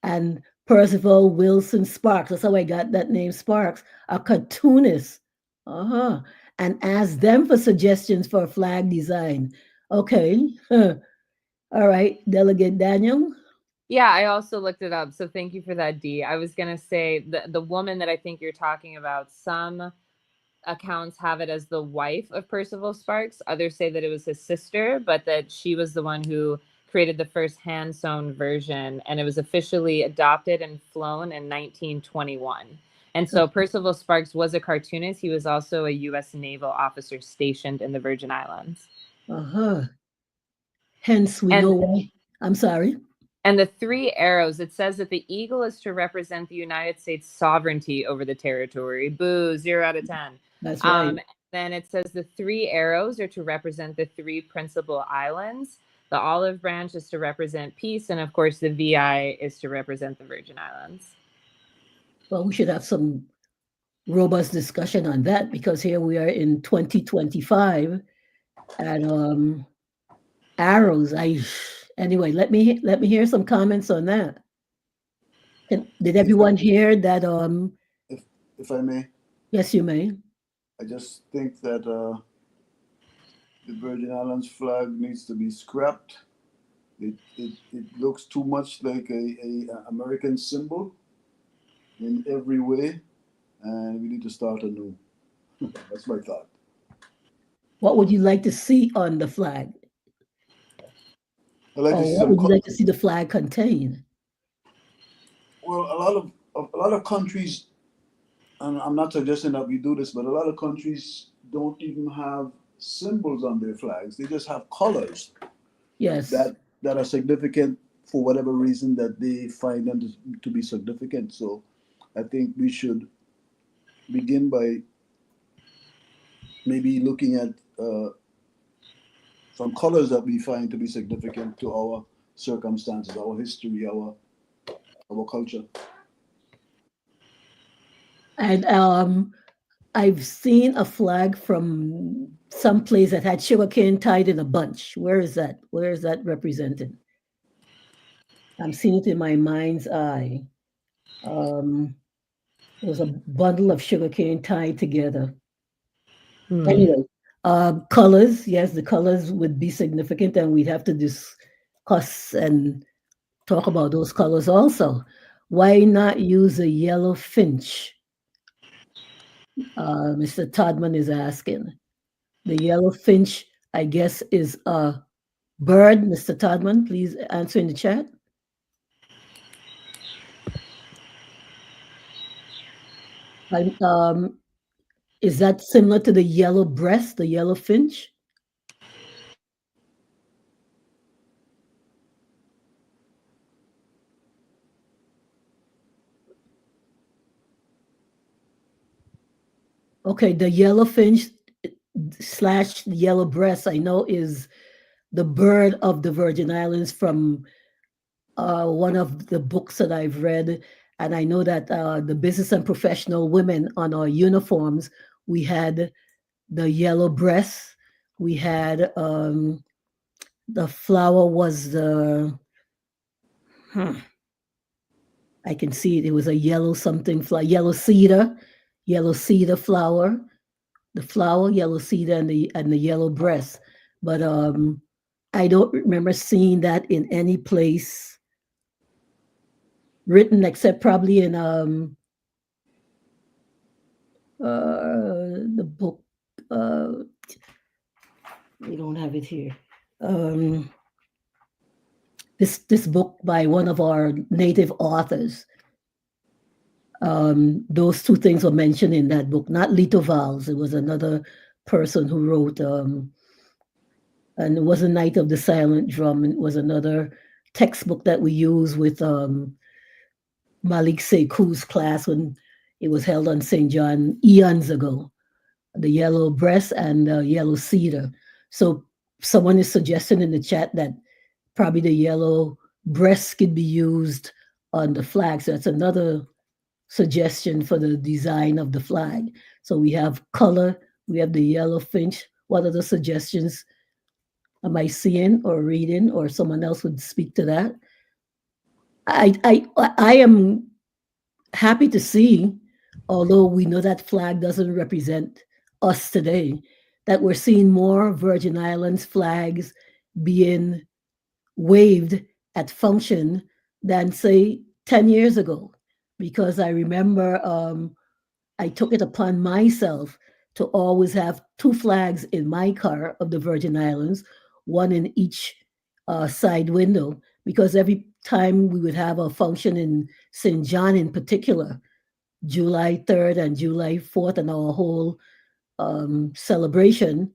and Percival Wilson Sparks. That's how I got that name, Sparks, a cartoonist. Uh-huh. And asked them for suggestions for a flag design. Okay. All right, Delegate Daniel.
Yeah, I also looked it up. So thank you for that, Dee. I was going to say the woman that I think you're talking about, some accounts have it as the wife of Percival Sparks. Others say that it was his sister, but that she was the one who created the first hand sewn version. And it was officially adopted and flown in 1921. And so Percival Sparks was a cartoonist. He was also a U.S. naval officer stationed in the Virgin Islands.
Uh-huh. Hence, we
And-
know why. I'm sorry.
And the three arrows, it says that the eagle is to represent the United States sovereignty over the territory. Boo, 0 out of 10.
That's right.
Then it says the three arrows are to represent the three principal islands. The olive branch is to represent peace. And of course, the VI is to represent the Virgin Islands.
Well, we should have some robust discussion on that because here we are in 2025 and arrows. Anyway, let me hear some comments on that. And did everyone hear that?
If I may,
Yes, you may.
I just think that the Virgin Islands flag needs to be scrapped. It looks too much like a American symbol in every way, and we need to start anew. That's my thought.
What would you like to see on the flag?
I'd like
Or
to see
what would you like to see the flag contain?
well, a lot of countries, and I'm not suggesting that we do this, but a lot of countries don't even have symbols on their flags. They just have colors
Yes.
that are significant for whatever reason that they find them to be significant. So I think we should begin by maybe looking at some colors that we find to be significant to our circumstances, our history, our culture.
And I've seen a flag from some place that had sugarcane tied in a bunch. Where is that? Where is that represented? I'm seeing it in my mind's eye. It was a bundle of sugarcane tied together. Anyway, colors, yes, the colors would be significant, and we'd have to discuss and talk about those colors also. Why not use a yellow finch? Mr. Todman is asking. The yellow finch, I guess, is a bird. Mr. Todman, please answer in the chat. Is that similar to the yellow breast, the yellow finch? Okay, the yellow finch / the yellow breast, I know is the bird of the Virgin Islands from one of the books that I've read. And I know that the business and professional women on our uniforms, we had the yellow breast. We had the flower was the, I can see it. It was a yellow something flower, yellow cedar flower. The flower, yellow cedar, and the yellow breast. But I don't remember seeing that in any place written except probably in the book, we don't have it here. Um, this book by one of our native authors. Those two things were mentioned in that book, not Lito Valls. It was another person who wrote, and it was a Night of the Silent Drum. It was another textbook that we use with Malik Sekou's class when it was held on St. John eons ago. The yellow breast and the yellow cedar. So someone is suggesting in the chat that probably the yellow breast could be used on the flag. So that's another suggestion for the design of the flag. So we have color, we have the yellow finch. What are the suggestions? Am I seeing or reading, or someone else would speak to that? I am happy to see, although we know that flag doesn't represent us today, that we're seeing more Virgin Islands flags being waved at function than, say, 10 years ago. Because I remember I took it upon myself to always have two flags in my car of the Virgin Islands, one in each side window, because every time we would have a function in St. John in particular, July 3rd and July 4th, and our whole celebration,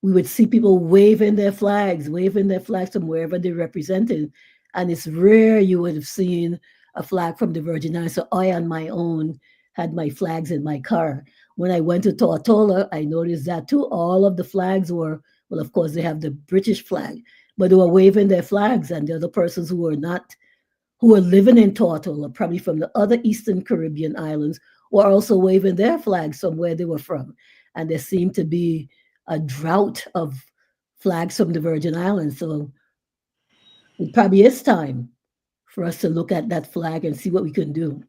we would see people waving their flags from wherever they represented. And it's rare you would have seen a flag from the Virgin Islands. So I, on my own, had my flags in my car. When I went to Tortola, I noticed that too. All of the flags were, well, of course, they have the British flag, but they were waving their flags. And the other persons who were not, who were living in Tortola, probably from the other Eastern Caribbean islands, were also waving their flags from where they were from. And there seemed to be a drought of flags from the Virgin Islands. So it probably is time for us to look at that flag and see what we can do.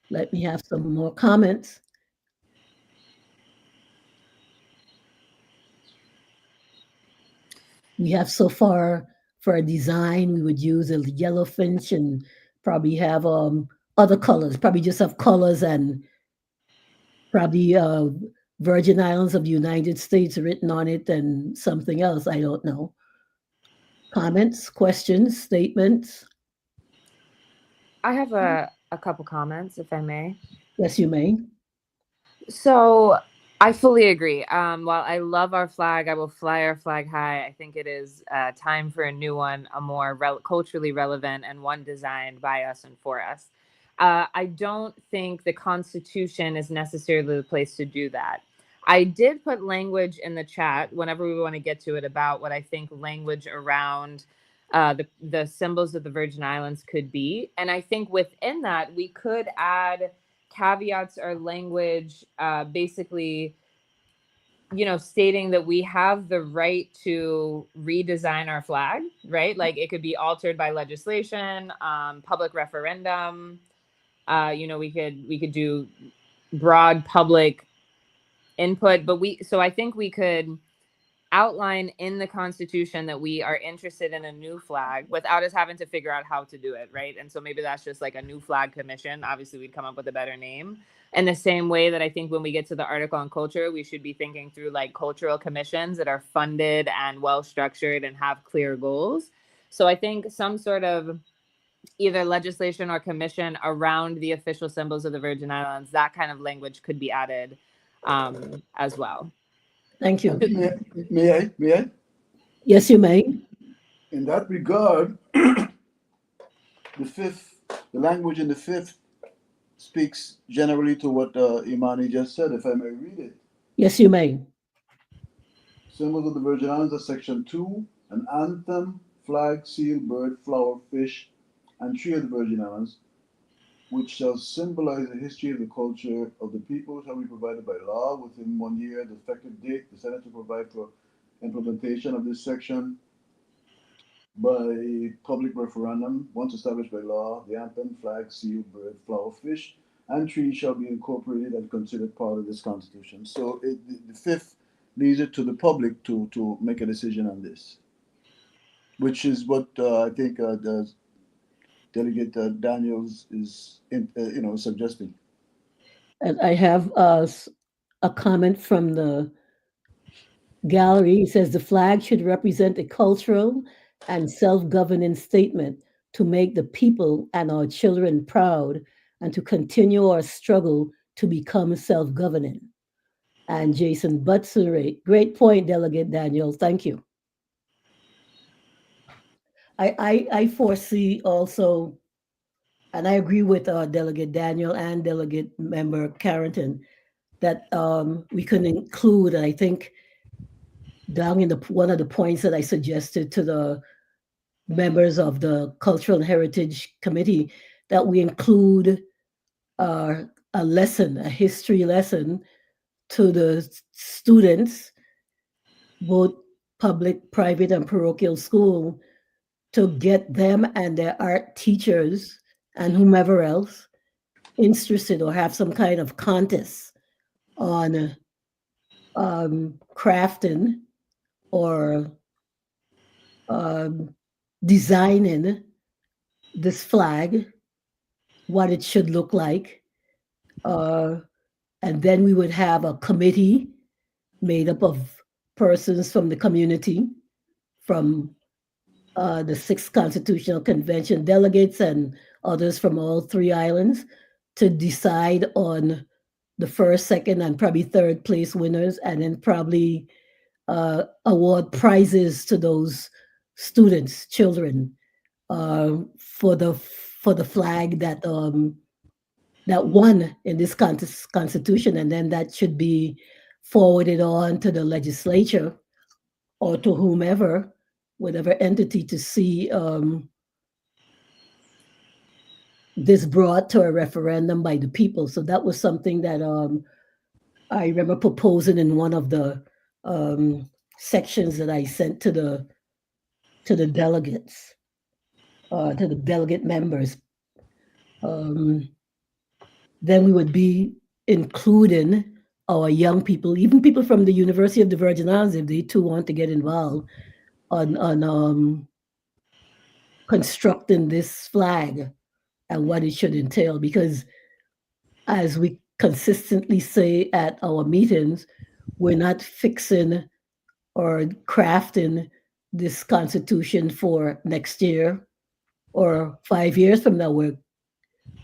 Let me have some more comments. We have so far for a design, we would use a yellow finch and probably have other colors, probably just have colors and probably Virgin Islands of the United States written on it and something else. I don't know. Comments, questions, statements?
I have a couple comments, if I may.
Yes, you may.
So I fully agree. While I love our flag, I will fly our flag high. I think it is time for a new one, a more culturally relevant and one designed by us and for us. I don't think the Constitution is necessarily the place to do that. I did put language in the chat whenever we want to get to it about what I think language around the symbols of the Virgin Islands could be. And I think within that, we could add caveats or language basically, stating that we have the right to redesign our flag, right? Like it could be altered by legislation, public referendum. We could do broad public input, but I think we could outline in the Constitution that we are interested in a new flag without us having to figure out how to do it, right? And so maybe that's just like a new flag commission. Obviously, we'd come up with a better name. In the same way that I think when we get to the article on culture, we should be thinking through like cultural commissions that are funded and well structured and have clear goals. So I think some sort of either legislation or commission around the official symbols of the Virgin Islands, that kind of language could be added as well.
Thank you.
May I?
Yes, you may.
In that regard, the language in the fifth speaks generally to what Imani just said, if I may read it.
Yes, you may.
Symbols of the Virgin Islands are section 2, an anthem, flag, seal, bird, flower, fish, and tree of the Virgin Islands, which shall symbolize the history of the culture of the people, shall be provided by law within 1 year, the effective date. The Senate to provide for implementation of this section by public referendum, once established by law. The anthem, flag, seal, bird, flower, fish, and tree shall be incorporated and considered part of this Constitution. So the fifth leaves it to the public to make a decision on this, which is what I think the Delegate Daniels is suggesting.
And I have a comment from the gallery. It says the flag should represent a cultural and self-governing statement to make the people and our children proud and to continue our struggle to become self-governing. And Jason Butson, great point, Delegate Daniel. Thank you. I foresee also, and I agree with Delegate Daniel and Delegate Member Carrington, that we can include, I think, down in one of the points that I suggested to the members of the Cultural and Heritage Committee, that we include a lesson, a history lesson to the students, both public, private, and parochial school, to get them and their art teachers and whomever else interested or have some kind of contest on crafting or designing this flag, what it should look like. And then we would have a committee made up of persons from the community, from the Sixth Constitutional Convention delegates and others from all three islands, to decide on the first, second, and probably third place winners, and then probably award prizes to those students, children, for the flag that won in this constitution, and then that should be forwarded on to the legislature or to whomever, whatever entity, to see this brought to a referendum by the people. So that was something that I remember proposing in one of the sections that I sent to the delegates, to the delegate members. Then we would be including our young people, even people from the University of the Virgin Islands, if they too want to get involved on constructing this flag and what it should entail. Because as we consistently say at our meetings, we're not fixing or crafting this constitution for next year or 5 years from now.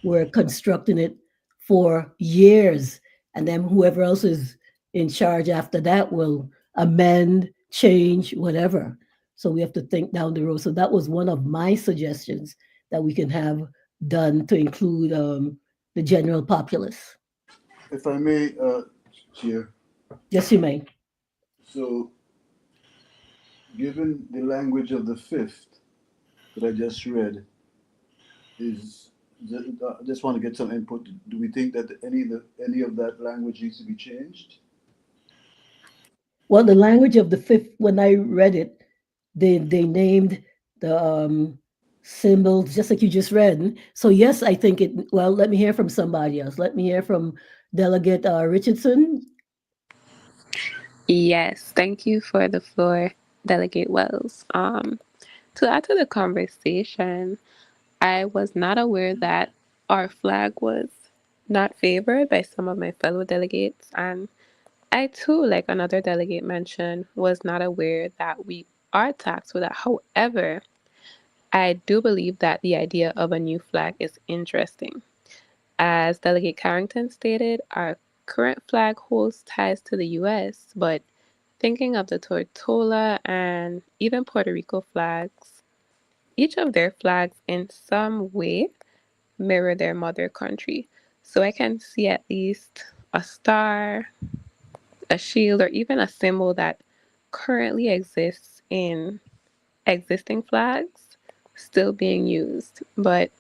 We're constructing it for years, and then whoever else is in charge after that will amend, change, whatever. So we have to think down the road. So that was one of my suggestions that we can have done to include the general populace.
If I may, Chair,
Yes, you may.
so given the language of the fifth that I just read, I just want to get some input. Do we think that any of that language needs to be changed?
Well, the language of the fifth, when I read it, they named the symbols just like you just read. So yes, I think it. Well, let me hear from somebody else. Let me hear from Delegate Richardson.
Yes, thank you for the floor, Delegate Wells. To add to the conversation, I was not aware that our flag was not favored by some of my fellow delegates, and I too, like another delegate mentioned, was not aware that we are taxed with that. However, I do believe that the idea of a new flag is interesting. As Delegate Carrington stated, our current flag holds ties to the US, but thinking of the Tortola and even Puerto Rico flags, each of their flags in some way mirror their mother country. So I can see at least a star, a shield, or even a symbol that currently exists in existing flags still being used. But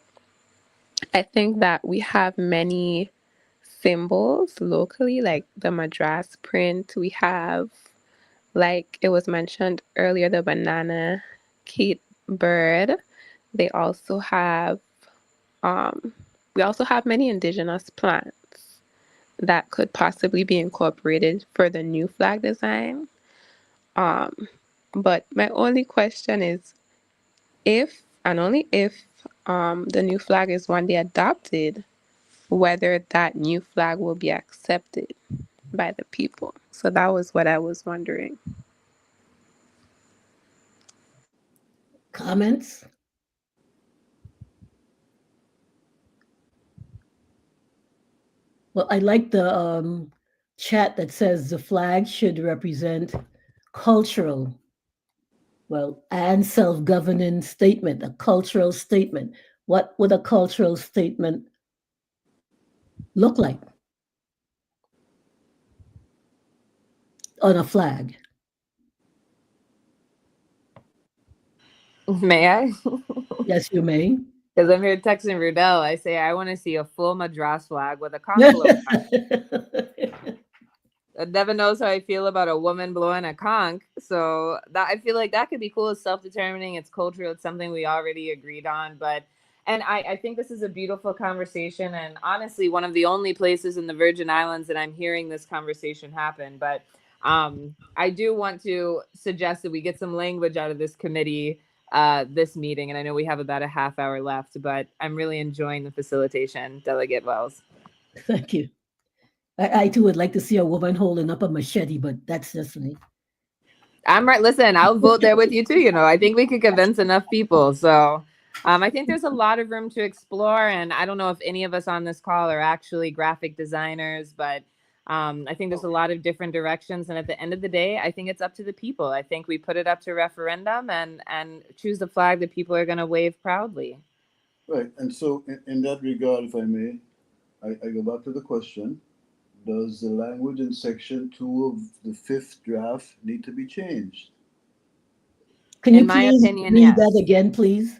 I think that we have many symbols locally, like the Madras print. We have, like it was mentioned earlier, the banana kite bird. They also have, um, we also have many indigenous plants that could possibly be incorporated for the new flag design. Um, but my only question is if and only if the new flag is one day adopted, whether that new flag will be accepted. by the people. So that was what I was wondering.
Comments? Well, I like the chat that says the flag should represent cultural, well, and self-governing statement, a cultural statement. What would a cultural statement look like on a flag?
May I?
Yes, you may.
Because I'm here texting Rudell. I say I want to see a full Madras flag with a conch float on it. Never knows how I feel about a woman blowing a conch. So that I feel like that could be cool. It's self-determining. It's cultural. It's something we already agreed on. And I think this is a beautiful conversation. And honestly, one of the only places in the Virgin Islands that I'm hearing this conversation happen. But I do want to suggest that we get some language out of this committee, this meeting. And I know we have about a half hour left, but I'm really enjoying the facilitation, Delegate Wells.
Thank you. I too would like to see a woman holding up a machete, but that's just me.
I'm right. Listen, I'll vote there with you too. You know, I think we could convince enough people. So I think there's a lot of room to explore. And I don't know if any of us on this call are actually graphic designers, but I think there's a lot of different directions. And at the end of the day, I think it's up to the people. I think we put it up to referendum and choose the flag that people are going to wave proudly.
Right. And so, in that regard, if I may, I go back to the question: does the language in section 2 of the fifth draft need to be changed?
Can you
In my
please
opinion,
read that
yes.
again, please?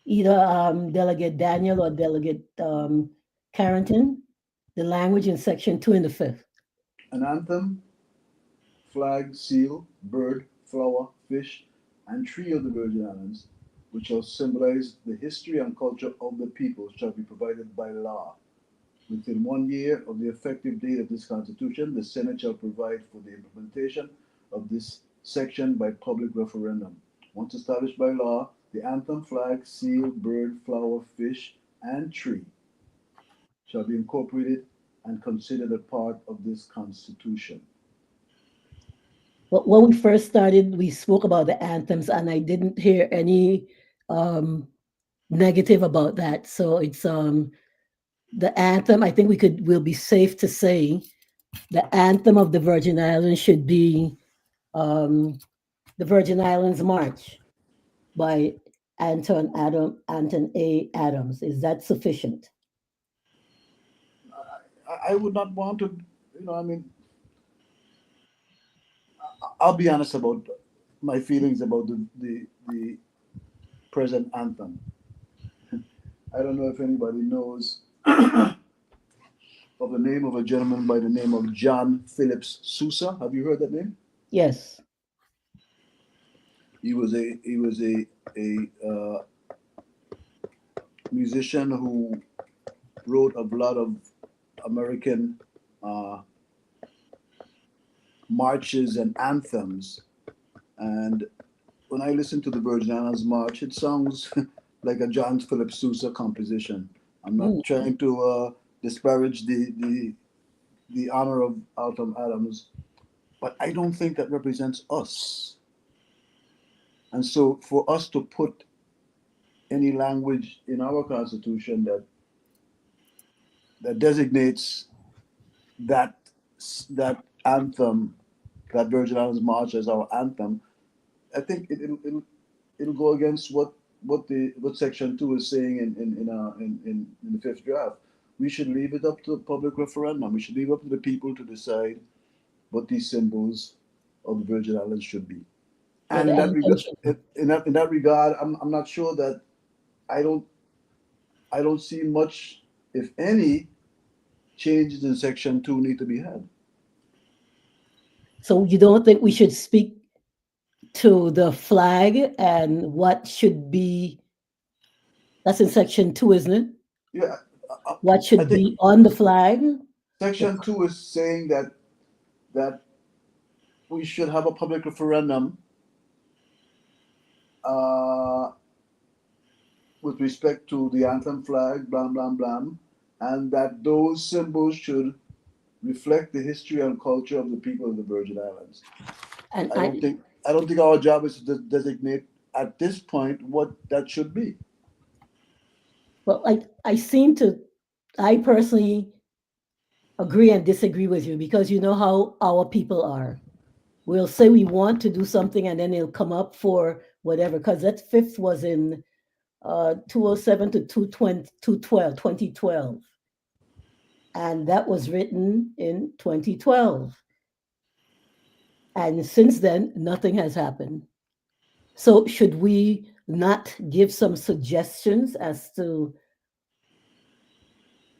Either Delegate Daniel or Delegate Carrington, the language in section 2 and the fifth.
An anthem, flag, seal, bird, flower, fish, and tree of the Virgin Islands, which shall symbolize the history and culture of the people, shall be provided by law. Within 1 year of the effective date of this Constitution, the Senate shall provide for the implementation of this section by public referendum. Once established by law, the anthem, flag, seal, bird, flower, fish, and tree shall be incorporated and considered a part of this Constitution.
Well, when we first started, we spoke about the anthems, and I didn't hear any um, negative about that. So it's the anthem. I think we'll be safe to say the anthem of the Virgin Islands should be um, the Virgin Islands March by Anton A. Adams. Is that sufficient?
I would not want to, I mean, I'll be honest about my feelings about the present anthem. I don't know if anybody knows of the name of a gentleman by the name of John Phillips Sousa. Have you heard that name?
Yes.
He was a musician who wrote a lot of American marches and anthems. And when I listen to the Virgin Islands March, it sounds like a John Philip Sousa composition. I'm not
Mm.
trying to disparage the honor of Alton Adams, but I don't think that represents us. And so, for us to put any language in our Constitution that designates that that anthem, that Virgin Islands March as our anthem, I think it'll go against what Section 2 is saying in the fifth draft. We should leave it up to the public referendum. We should leave it up to the people to decide what these symbols of the Virgin Islands should be.
Yeah,
And
the
in that
anthem
regard,
should be.
I'm not sure that I don't I don't see much, if any, changes in Section 2 need to be had.
So you don't think we should speak to the flag and what should be, that's in section 2, isn't it?
Yeah,
What
I
should
think
be on the flag?
Section 2 is saying that we should have a public referendum uh, with respect to the anthem, flag, blah blah blah, and that those symbols should reflect the history and culture of the people of the Virgin Islands.
And
I don't think our job is to designate at this point what that should be.
well, I personally agree and disagree with you because you know how our people are. We'll say we want to do something and then it'll come up for whatever, because that fifth was in 207 to 2012, and that was written in 2012. And since then, nothing has happened. So, should we not give some suggestions as to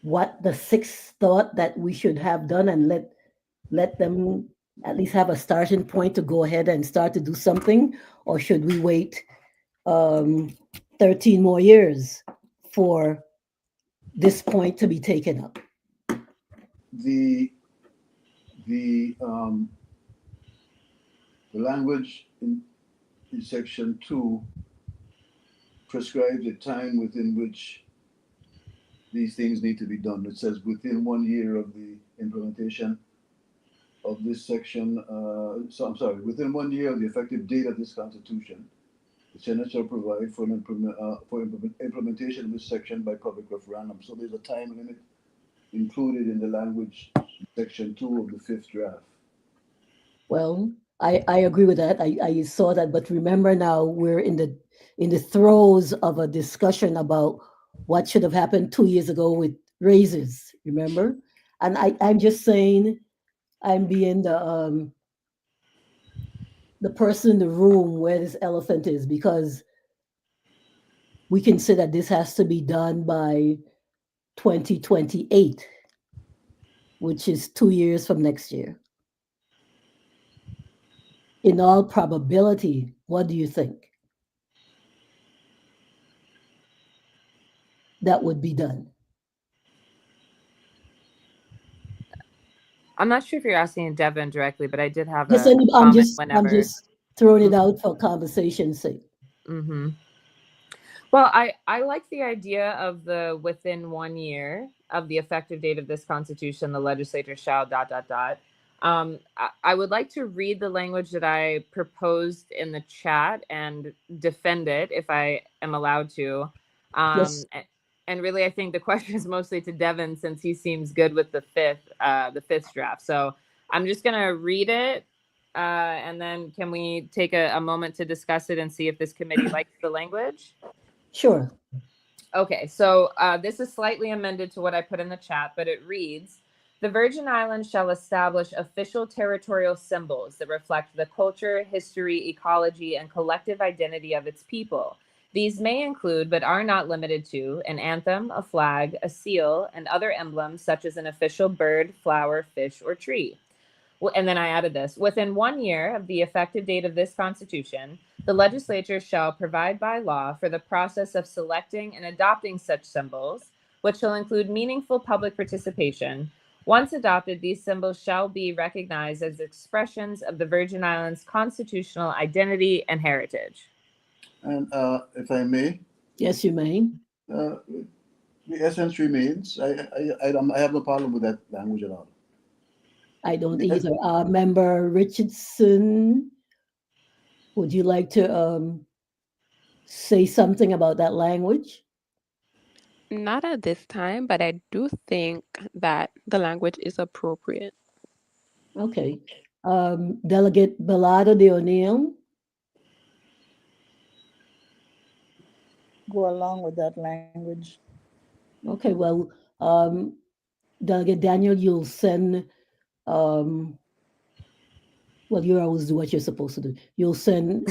what the sixth thought that we should have done and let them at least have a starting point to go ahead and start to do something? Or should we wait um, 13 more years for this point to be taken up?
The the um, the language in section 2 prescribes a time within which these things need to be done. It says within 1 year of the implementation of this section, within 1 year of the effective date of this constitution, the Senate shall provide for implementation of this section by public referendum. So there's a time limit included in the language in section 2 of the fifth draft.
Well, I agree with that. I saw that, but remember now we're in the throes of a discussion about what should have happened 2 years ago with raises. Remember, and I'm just saying I'm being the person in the room where this elephant is, because we can say that this has to be done by 2028, which is 2 years from next year. In all probability, what do you think that would be done?
I'm not sure if you're asking Devin directly, but I did have
Just
a
I'm
comment
just I'm
whenever.
just throwing it out for conversation's sake.
Mm-hmm. Well, I like the idea of the within 1 year of the effective date of this constitution, the legislature shall ... I would like to read the language that I proposed in the chat and defend it if I am allowed to.
Yes.
And really, I think the question is mostly to Devin, since he seems good with the fifth draft. So I'm just gonna read it, and then can we take a moment to discuss it and see if this committee likes the language?
Sure.
Okay, so this is slightly amended to what I put in the chat, but it reads, the Virgin Islands shall establish official territorial symbols that reflect the culture, history, ecology, and collective identity of its people. These may include, but are not limited to, an anthem, a flag, a seal, and other emblems such as an official bird, flower, fish, or tree. And then I added this, within 1 year of the effective date of this constitution, the legislature shall provide by law for the process of selecting and adopting such symbols, which shall include meaningful public participation. Once adopted, these symbols shall be recognized as expressions of the Virgin Islands' constitutional identity and heritage.
And if I may,
Yes, you may.
the essence remains. I have no problem with that language at all.
I don't either. Member Richardson, would you like to say something about that language?
Not at this time, but I do think that the language is appropriate.
Okay. Delegate Belado de O'Neill.
Go along with that language.
Okay, well, Delegate Daniel, you'll send, well, you always do what you're supposed to do. You'll send,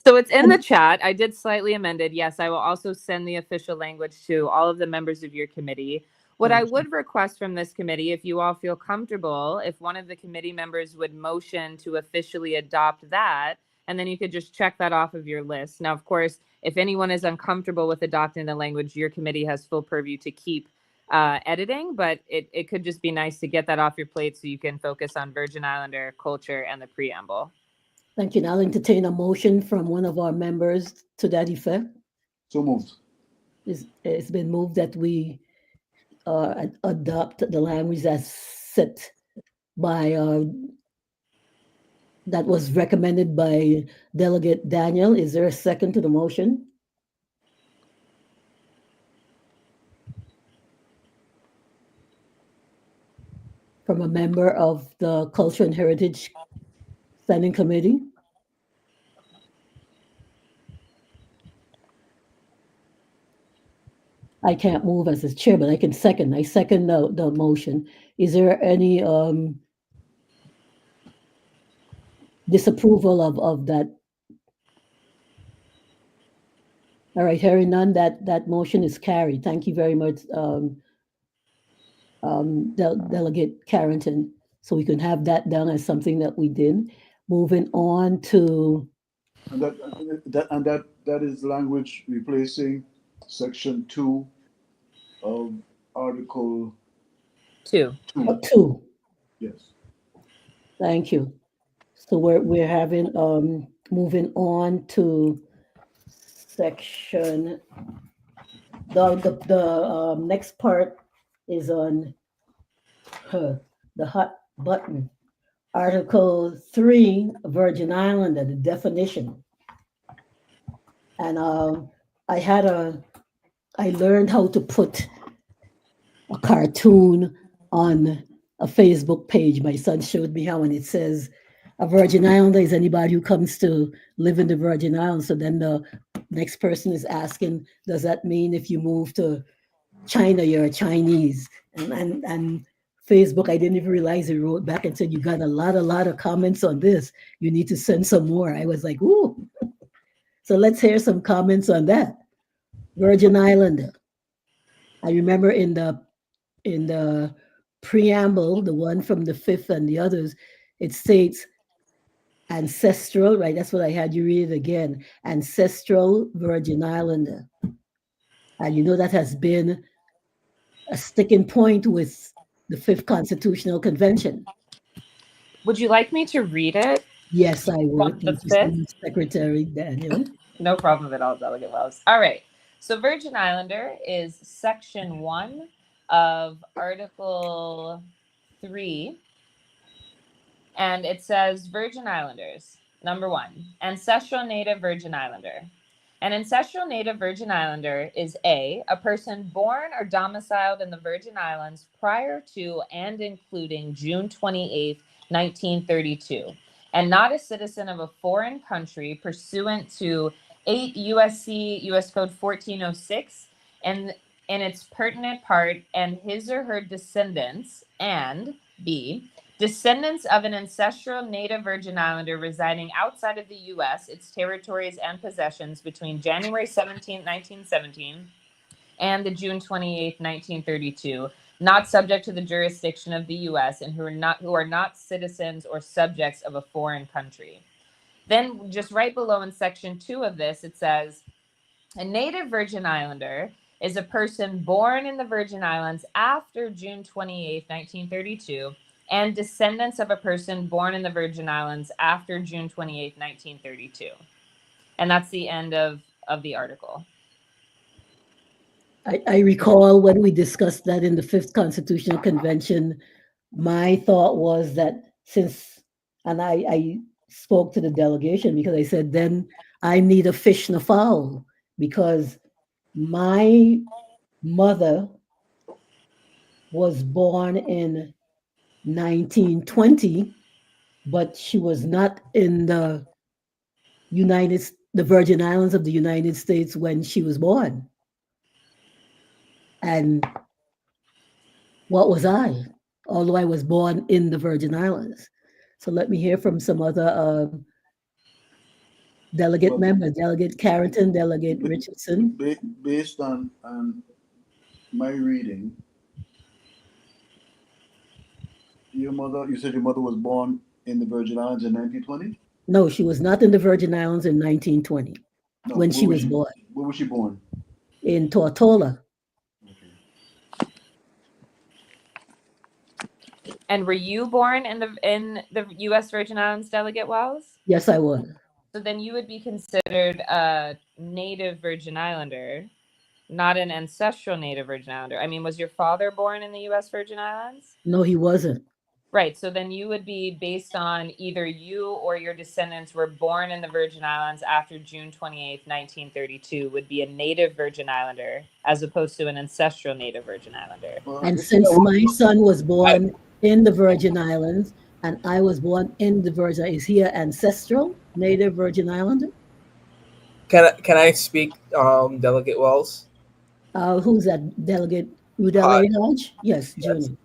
So it's in the chat. I did slightly amend it. Yes, I will also send the official language to all of the members of your committee. What I would request from this committee, if you all feel comfortable, if one of the committee members would motion to officially adopt that, and then you could just check that off of your list. Now, of course, if anyone is uncomfortable with adopting the language, your committee has full purview to keep editing, but it could just be nice to get that off your plate so you can focus on Virgin Islander culture and the preamble.
Thank you. I'll entertain a motion from one of our members to that effect.
So moved.
It's been moved that we adopt the language that's set by, that was recommended by Delegate Daniel. Is there a second to the motion? From a member of the Culture and Heritage Standing Committee? I can't move as the chair, but I can second. I second the motion. Is there any disapproval of that? All right, hearing none, that motion is carried. Thank you very much, Delegate Carrington. So we can have that done as something that we did. Moving on to,
And that is language replacing section 2 of Article
2.
2.
2.
Yes.
Thank you. So we're having, moving on to section, the next part is on the hot button. Article 3, Virgin Island, the definition. And I learned how to put a cartoon on a Facebook page. My son showed me how, and it says a Virgin Islander is anybody who comes to live in the Virgin Islands. So then the next person is asking, does that mean if you move to China, you're a Chinese? And Facebook, I didn't even realize it, wrote back and said, you got a lot of comments on this. You need to send some more. I was like, ooh. So let's hear some comments on that. Virgin Islander. I remember in the preamble, the one from the 5th and the others, it states ancestral, right? That's what I had you read it again. Ancestral Virgin Islander. And you know that has been a sticking point with the 5th Constitutional Convention.
Would you like me to read it?
Yes, I would.
From the
Thank you so
5th?
much, Secretary Daniel.
No problem at all, Delegate Wells. All right. So Virgin Islander is section 1 of Article 3. And it says Virgin Islanders, number 1, ancestral native Virgin Islander. An ancestral native Virgin Islander is a person born or domiciled in the Virgin Islands prior to and including June 28, 1932, and not a citizen of a foreign country pursuant to 8 USC U.S. Code 1406 and in its pertinent part, and his or her descendants, and b, descendants of an ancestral native Virgin Islander residing outside of the U.S., its territories and possessions between January 17, 1917 and the June 28, 1932, not subject to the jurisdiction of the U.S. and who are not citizens or subjects of a foreign country. Then just right below in section 2 of this, it says, a native Virgin Islander is a person born in the Virgin Islands after June 28, 1932, and descendants of a person born in the Virgin Islands after June 28, 1932. And that's the end of the article.
I recall when we discussed that in the 5th Constitutional Convention, my thought was that and I spoke to the delegation because I said, then I need a fish and a fowl, because my mother was born in 1920, but she was not in the Virgin Islands of the United States when she was born. And what was I? Although I was born in the Virgin Islands. So let me hear from some other delegate members, Delegate Carrington, Delegate Richardson.
Based on my reading, you said your mother was born in the Virgin Islands in 1920?
No, she was not in the Virgin Islands in 1920
No,
when she was born.
Where was she born?
In Tortola.
Okay.
And were you born in the U.S. Virgin Islands, Delegate Wells?
Yes, I was.
So then you would be considered a native Virgin Islander. Not an ancestral Native Virgin Islander. I mean, was your father born in the U.S. Virgin Islands?
No, he wasn't.
Right. So then you would be based on either you or your descendants were born in the Virgin Islands after June 28th, 1932, would be a Native Virgin Islander as opposed to an ancestral Native Virgin Islander.
Well,
And
you see,
since my son was born in the Virgin Islands and I was born in the Virgin, is he an ancestral Native Virgin Islander?
Can I speak, Delegate Wells?
Who's that? Delegate Udale Hodge? Yes, Junior.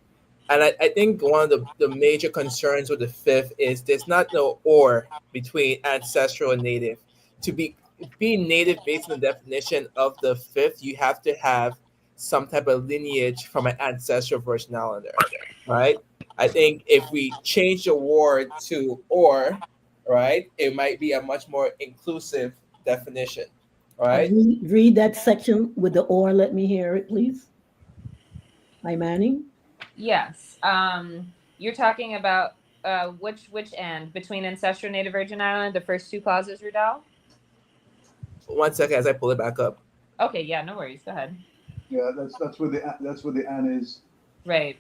And I think one of the major concerns with the fifth is there's not no or between ancestral and native. To be native based on the definition of the fifth, you have to have some type of lineage from an ancestral Virgin Islander, right? I think if we change the word to or, right, it might be a much more inclusive definition, right?
Read that section with the or. Let me hear it, please. Hi, Manning.
Yes. You're talking about which end between ancestral Native Virgin Island, the first two clauses, Rudal?
1 second as I pull it back up.
Okay, yeah, no worries. Go ahead.
Yeah, that's where the and is.
Right.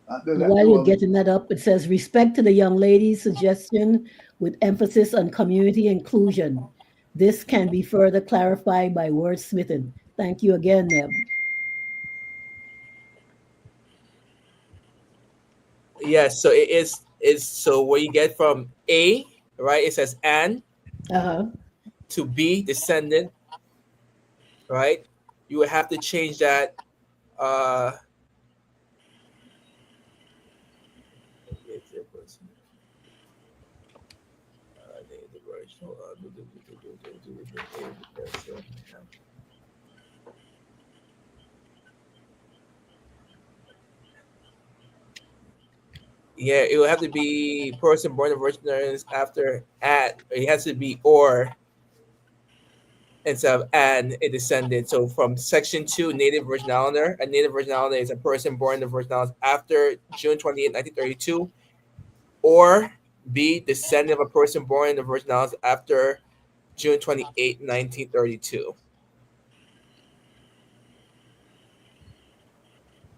While you're getting that up, it says respect to the young lady's suggestion with emphasis on community inclusion. This can be further clarified by wordsmithing. Thank you again, Neb.
Yes, so it is so what you get from A, right? It says and to B, descendant, right? You would have to change that. Yeah, it would have to be person born in Virgin Islands after at. It has to be or instead of and a descendant. So from section 2, Native Virgin Islander, a Native Virgin Islander is a person born in the Virgin Islands after June 28, 1932, or B, descendant of a person born in the Virgin Islands after June 28, 1932.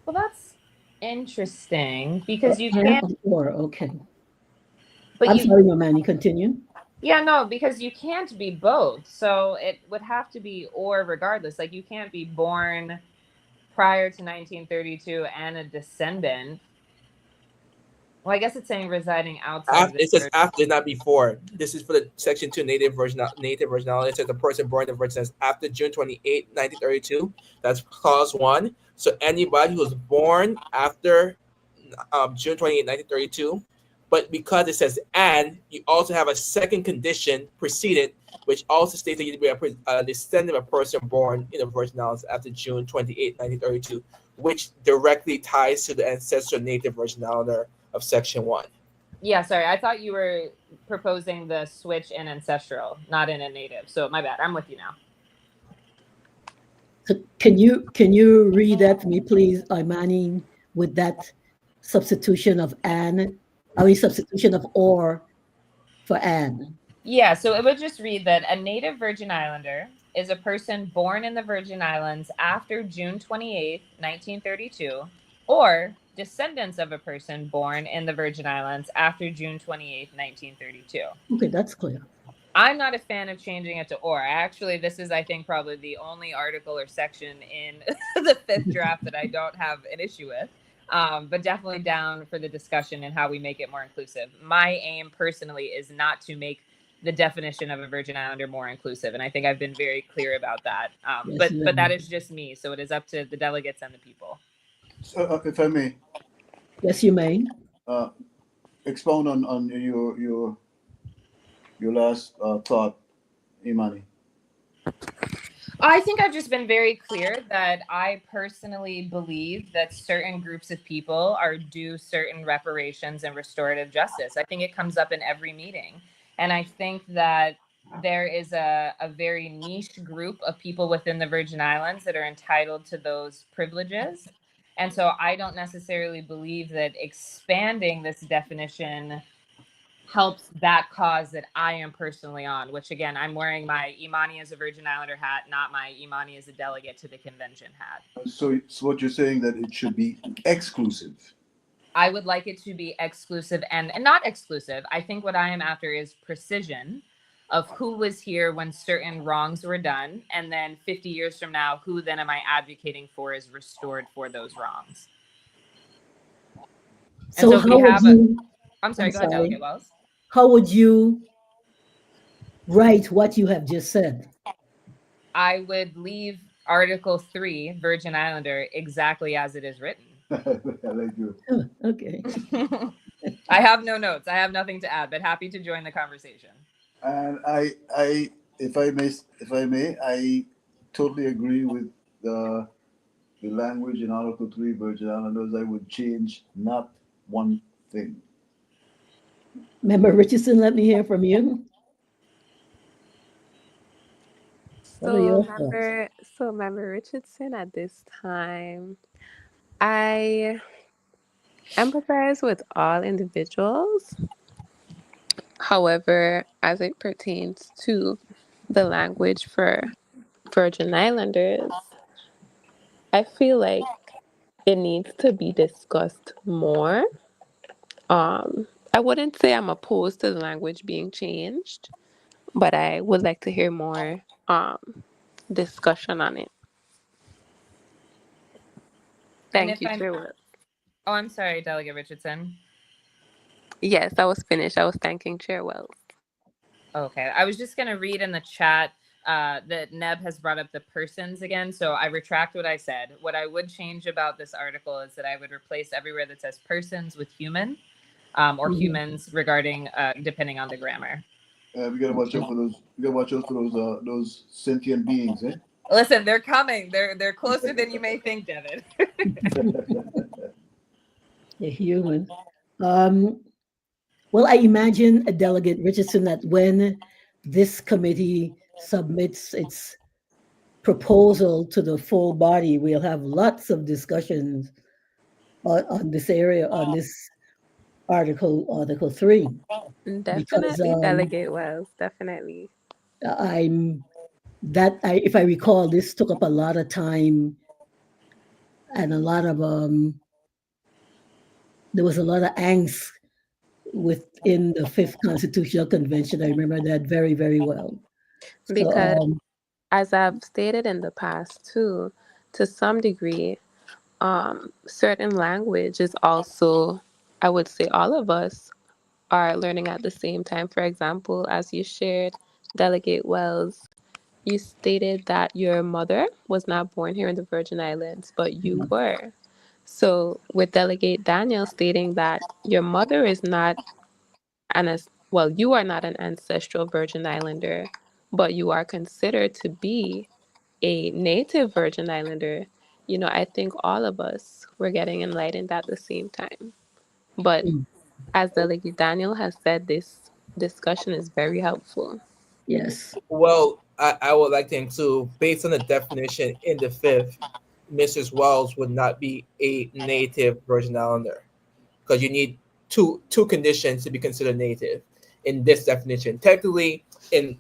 Well, that's interesting because you can't.
Or okay.
But
I'm sorry, Manny. Continue.
Yeah, no, because you can't be both. So it would have to be or regardless. Like you can't be born prior to 1932 and a descendant. Well, I guess it's saying residing outside.
It says after, not before. This is for the section 2 Native Virgin Islands. It says a person born in the Virgin Islands after June 28, 1932. That's clause 1. So anybody who was born after June 28, 1932, but because it says and, you also have a second condition preceded, which also states that you need to be a descendant of a person born in the Virgin Islands after June 28, 1932, which directly ties to the ancestral Native Virgin Islander of section 1.
Yeah, sorry. I thought you were proposing the switch in ancestral, not in a native. So my bad. I'm with you now.
So can you read that for me, please, Imani, with that substitution of substitution of or for an?
Yeah, so it would just read that a Native Virgin Islander is a person born in the Virgin Islands after June 28, 1932, or descendants of a person born in the Virgin Islands after June 28, 1932.
Okay, that's clear.
I'm not a fan of changing it to or. Actually, this is, I think, probably the only article or section in the fifth draft that I don't have an issue with. But definitely down for the discussion and how we make it more inclusive. My aim personally is not to make the definition of a Virgin Islander more inclusive. And I think I've been very clear about that.
Yes,
but that is just me. So it is up to the delegates and the people.
So, if I may.
Yes, you may.
Expound on your last thought, Imani.
I think I've just been very clear that I personally believe that certain groups of people are due certain reparations and restorative justice. I think it comes up in every meeting. And I think that there is a very niche group of people within the Virgin Islands that are entitled to those privileges. And so I don't necessarily believe that expanding this definition helps that cause that I am personally on, which again, I'm wearing my Imani as a Virgin Islander hat, not my Imani as a delegate to the convention hat.
So what you're saying that it should be exclusive.
I would like it to be exclusive and not exclusive. I think what I am after is precision of who was here when certain wrongs were done. And then 50 years from now, who then am I advocating for is restored for those wrongs?
So
if
how
we
would
have
you,
I'm sorry,
I'm
go ahead,
sorry,
Delegate Wells.
how would you write what you have just said?
I would leave Article 3, Virgin Islander, exactly as it is written.
I like you.
Huh, okay.
I have no notes. I have nothing to add, but happy to join the conversation.
And if I may, I totally agree with the language in Article 3, Virgin Islanders. I would change not one thing.
Member Richardson, let me hear from you. What are your thoughts?
Member Richardson, at this time, I empathize with all individuals. However, as it pertains to the language for Virgin Islanders, I feel like it needs to be discussed more. I wouldn't say I'm opposed to the language being changed, but I would like to hear more discussion on it. Thank you, Chairwoman.
Oh, I'm sorry, Delegate Richardson.
Yes, I was finished. I was thanking Chair Wells.
Okay, I was just going to read in the chat that Neb has brought up the persons again, so I retract what I said. What I would change about this article is that I would replace everywhere that says persons with human, or humans regarding, depending on the grammar.
We gotta watch out for those. We gotta watch out for those sentient beings, eh?
Listen, they're coming. They're closer than you may think, Devin.
A human. Well, I imagine, Delegate Richardson, that when this committee submits its proposal to the full body, we'll have lots of discussions on this area, on this Article 3.
Definitely, Delegate Wells. Definitely.
If I recall, this took up a lot of time and a lot of there was a lot of angst within the Fifth Constitutional Convention. I remember that very, very well.
Because,
So,
as I've stated in the past too, to some degree, certain language is also, I would say, all of us are learning at the same time. For example, as you shared, Delegate Wells, you stated that your mother was not born here in the Virgin Islands, but you were. So, with Delegate Daniel stating that your mother is not you are not an ancestral Virgin Islander, but you are considered to be a native Virgin Islander. I think all of us were getting enlightened at the same time. But as Delegate Daniel has said, this discussion is very helpful.
yes.
Well, I would like to include, based on the definition in the fifth, Mrs. Wells would not be a native Virgin Islander, because you need two conditions to be considered native in this definition. Technically, when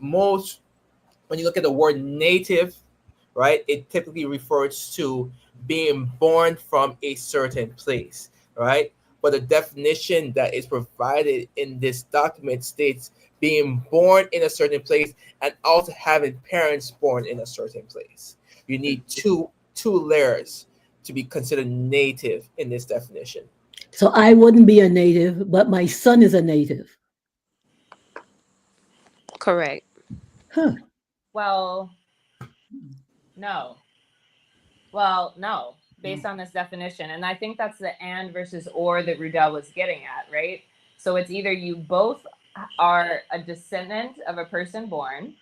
you look at the word native, right, it typically refers to being born from a certain place, right? But the definition that is provided in this document states being born in a certain place and also having parents born in a certain place. You need two layers to be considered native in this definition.
So I wouldn't be a native, but my son is a native.
Correct.
Huh.
Well, no. Well, no, based on this definition. And I think that's the and versus or that Rudell was getting at, right? So it's either you both are a descendant of a person born,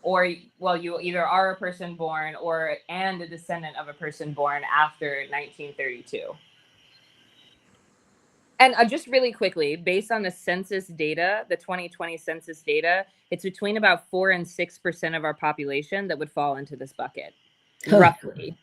or, you either are a person born and a descendant of a person born after 1932. And just really quickly, based on the census data, the 2020 census data, it's between about 4 and 6% of our population that would fall into this bucket, roughly.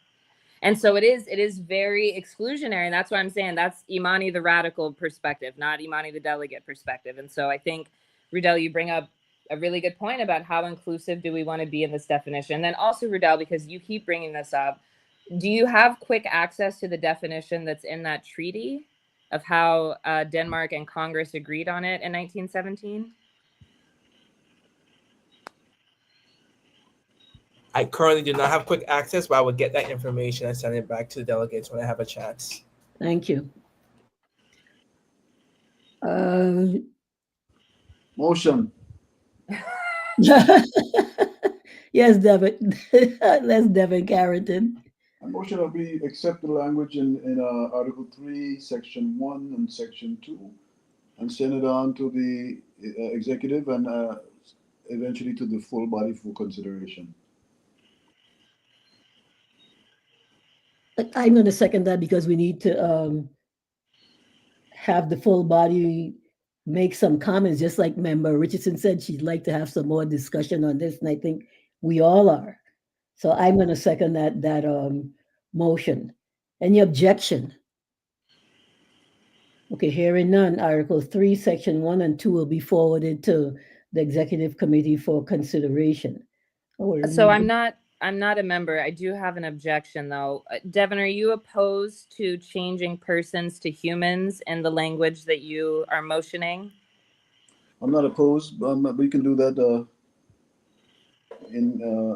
And so it is very exclusionary. And that's why I'm saying that's Imani the radical perspective, not Imani the delegate perspective. And so I think, Rudel, you bring up a really good point about how inclusive do we want to be in this definition. And then also, Rudel, because you keep bringing this up, do you have quick access to the definition that's in that treaty of how Denmark and Congress agreed on it in 1917?
I currently do not have quick access, but I would get that information and send it back to the delegates when I have a chance.
Thank you.
Motion.
Yes, Devin. Let's Devin Carrington.
A motion that we accept the language in Article 3, Section 1 and Section 2, and send it on to the executive and eventually to the full body for consideration.
I'm going to second that because we need to have the full body make some comments, just like Member Richardson said, she'd like to have some more discussion on this, and I think we all are. So I'm going to second that motion. Any objection? Okay, hearing none, Article 3, Section 1 and 2 will be forwarded to the Executive Committee for consideration.
So I'm not a member. I do have an objection, though. Devin, are you opposed to changing persons to humans in the language that you are motioning?
I'm not opposed, but we can do that in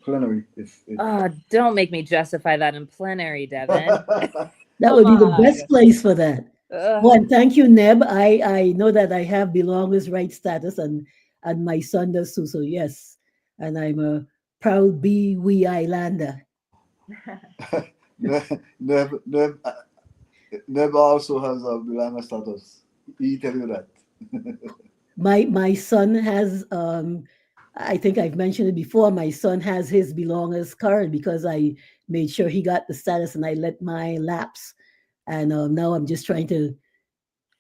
plenary if
Oh, don't make me justify that in plenary, Devin.
That would be the best place for that. Well, thank you, Neb. I know that I have belongers' right status, and my son does too. So yes, and I'm a proud BWI Islander.
Neb also has a belonging status. He tell you that.
My son has. I think I've mentioned it before. My son has his belongers card because I made sure he got the status, and I let mine lapse. And now I'm just trying to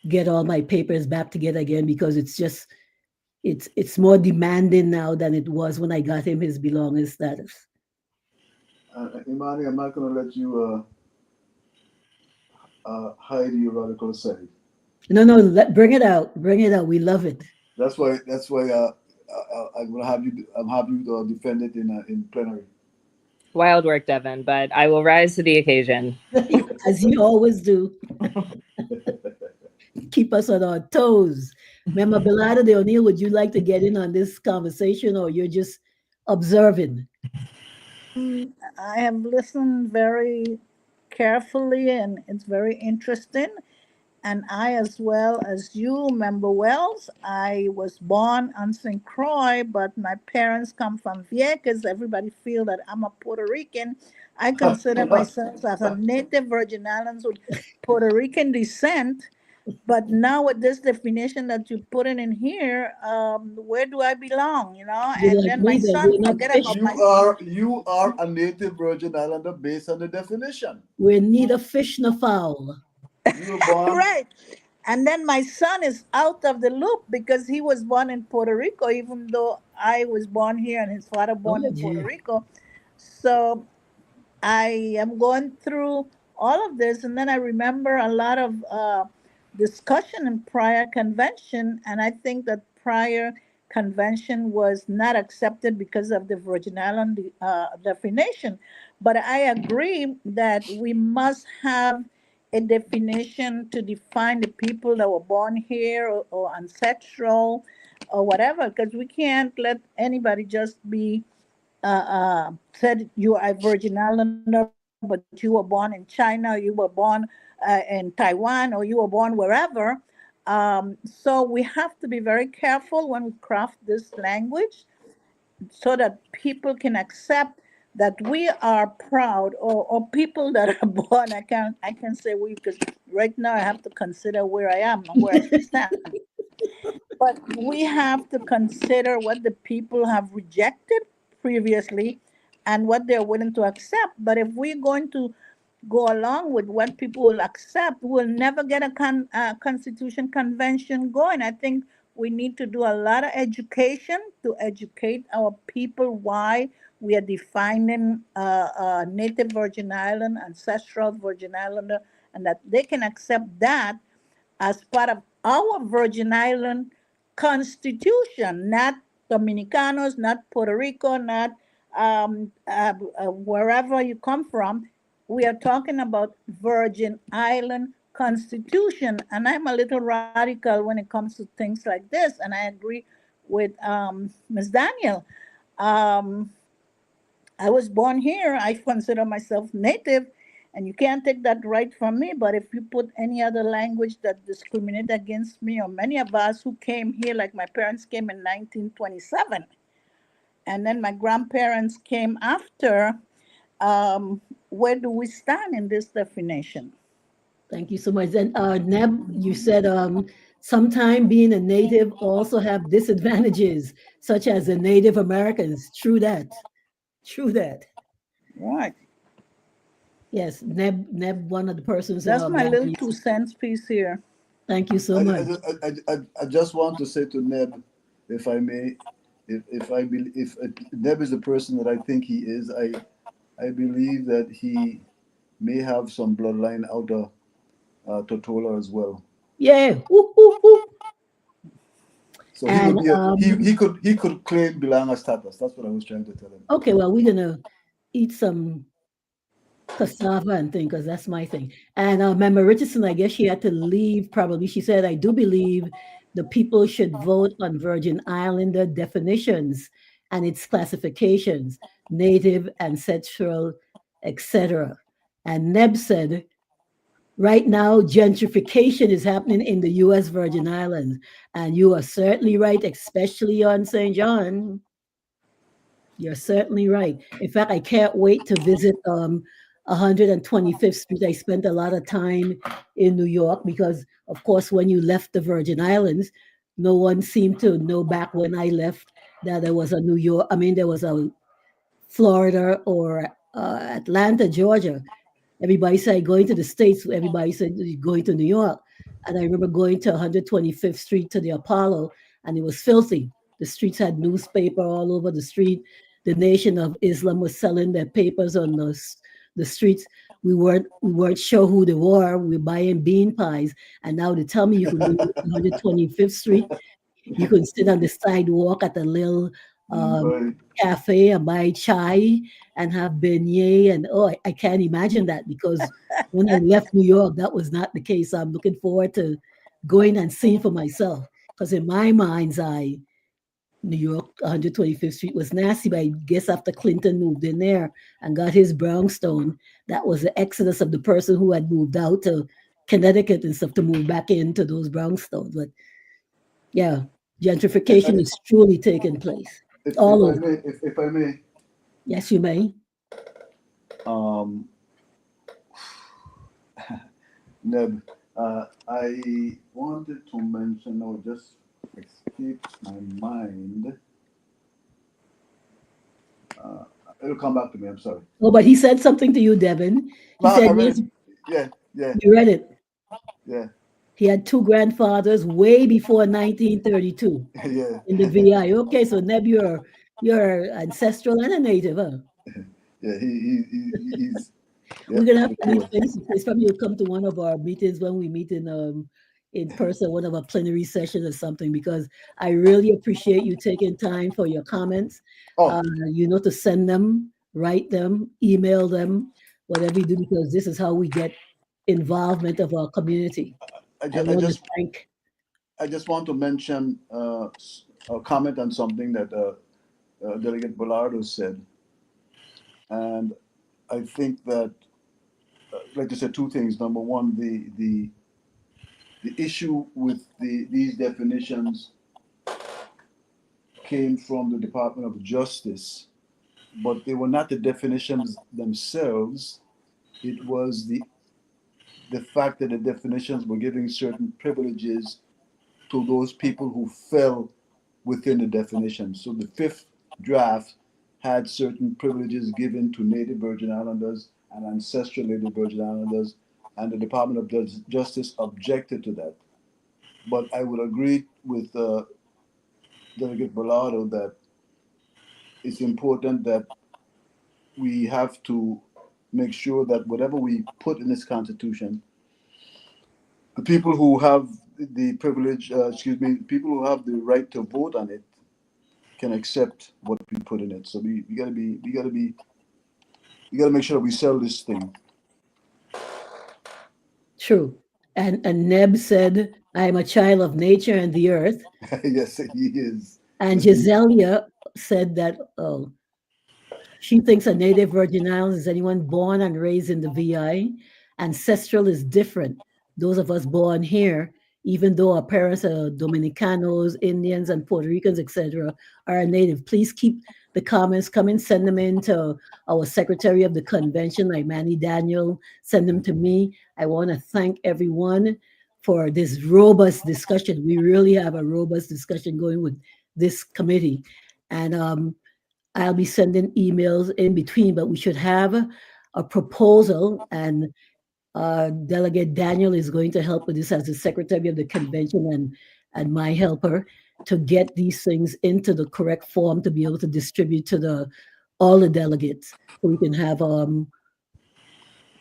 get all my papers back together again because it's more demanding now than it was when I got him his belongers status.
Imani, I'm not going to let you hide your radical side.
No, bring it out. Bring it out. We love it.
That's why I'm going to have you. I'm happy to defend it in plenary.
Wild work, Devin, but I will rise to the occasion.
As you always do. Keep us on our toes. Member Belada de O'Neill, would you like to get in on this conversation, or you're just observing?
I have listened very carefully, and it's very interesting. And I, as well as you, Member Wells, I was born on St. Croix, but my parents come from VICC. Everybody feel that I'm a Puerto Rican. I consider myself as a native Virgin Islands with Puerto Rican descent. But now with this definition that you put in here, where do I belong? You know,
You're
and
like
then
me,
my
then.
son
We're not
forget
fish.
about
You are a native Virgin Islander based on the definition.
We're neither fish nor fowl.
You were born
right. And then my son is out of the loop because he was born in Puerto Rico, even though I was born here and his father born in Puerto Rico. So I am going through all of this, and then I remember a lot of discussion in prior convention, and I think that prior convention was not accepted because of the Virgin Island definition. But I agree that we must have a definition to define the people that were born here or ancestral or whatever, because we can't let anybody just be said you are a Virgin Islander, but you were born in China, you were born in Taiwan, or you were born wherever. So we have to be very careful when we craft this language so that people can accept that we are proud, or people that are born. I can say we, because right now I have to consider where I am and where I stand. But we have to consider what the people have rejected previously and what they're willing to accept. But if we're going to go along with what people will accept, we'll never get a constitution convention going. I think we need to do a lot of education to educate our people why we are defining native Virgin Island, ancestral Virgin Islander, and that they can accept that as part of our Virgin Island constitution, not Dominicanos, not Puerto Rico, not wherever you come from. We are talking about Virgin Island constitution, and I'm a little radical when it comes to things like this, and I agree with Ms. Daniel. Um, I was born here. I consider myself native, and you can't take that right from me. But if you put any other language that discriminate against me, or many of us who came here, like my parents came in 1927, and then my grandparents came after, where do we stand in this definition?
Thank you so much. Then, Neb, you said sometime being a native also have disadvantages, such as the Native Americans. True that. True that.
Right.
Yes, Neb, one of the persons
That's my
member.
little 2 cents piece here.
Thank you so much.
I just want to say to Neb, if I may, if Neb is the person that I think he is, I believe that he may have some bloodline out of Totola as well.
Yeah. Whoop, whoop, whoop.
So
And
he could claim Bilanga status. That's what I was trying to tell him.
okay, well, we're gonna eat some cassava and thing because that's my thing. And Member Richardson, I guess she had to leave probably. She said, I do believe the people should vote on Virgin Islander definitions and its classifications, native, ancestral, etc. And Neb said, right now, gentrification is happening in the US Virgin Islands. And you are certainly right, especially on St. John. You're certainly right. In fact, I can't wait to visit 125th Street. I spent a lot of time in New York because, of course, when you left the Virgin Islands, no one seemed to know back when I left that there was a New York, I mean, there was a Florida or Atlanta, Georgia. Everybody said going to the States, everybody said going to New York. And I remember going to 125th Street to the Apollo, and it was filthy. The streets had newspaper all over the street. The Nation of Islam was selling their papers on the streets. We weren't sure who they were. We were buying bean pies. And now they tell me you can go to 125th Street. You can sit on the sidewalk at a little
Right.
cafe and buy chai and have beignet. And oh, I can't imagine that because when I left New York, that was not the case. I'm looking forward to going and seeing for myself. Because in my mind's eye, New York, 125th Street was nasty, but I guess after Clinton moved in there and got his brownstone, that was the exodus of the person who had moved out to Connecticut and stuff to move back into those brownstones. But yeah, gentrification is truly taking place all over.
If I may,
Yes, you may.
um, Neb, I wanted to mention, or just escaped my mind. It'll come back to me. I'm sorry.
Oh, but he said something to you, Devin. He
No, I
said,
read
yes,
it. Yeah,
you read it.
yeah,
He had two grandfathers way before 1932
yeah,
in the VI. Okay, so Neb, you're ancestral and a native, huh?
yeah. He's.
We're
Yeah,
gonna have
for
to meet
sure.
face to face. Probably you'll come to one of our meetings when we meet in person, one of our plenary sessions or something, because I really appreciate you taking time for your comments.
Oh,
To send them, write them, email them, whatever you do, because this is how we get involvement of our community.
I,
I
ju- I
want to
just
thank.
I just want to mention a comment on something that Delegate Bellardo said, and I think that, like I said, two things. Number one, the issue with these definitions came from the Department of Justice, but they were not the definitions themselves. It was the fact that the definitions were giving certain privileges to those people who fell within the definition. So the fifth draft had certain privileges given to Native Virgin Islanders and ancestral Native Virgin Islanders, and the Department of Justice objected to that. But I would agree with Delegate Bellardo that it's important that we have to make sure that whatever we put in this constitution, the people who have the privilege, people who have the right to vote on it can accept what we put in it. So we gotta make sure that we sell this thing.
True. And Neb said, I am a child of nature and the earth.
Yes, he is.
And
Mr.
Giselia said that she thinks a native Virgin Islands is anyone born and raised in the VI. Ancestral is different. Those of us born here, even though our parents are Dominicanos, Indians, and Puerto Ricans, etc., are native. Please keep the comments coming. Send them in to our secretary of the convention, like Manny Daniel. Send them to me. I want to thank everyone for this robust discussion. We really have a robust discussion going with this committee. And I'll be sending emails in between, but we should have a proposal, and Delegate Daniel is going to help with this as the secretary of the convention and my helper to get these things into the correct form to be able to distribute to all the delegates, so we can have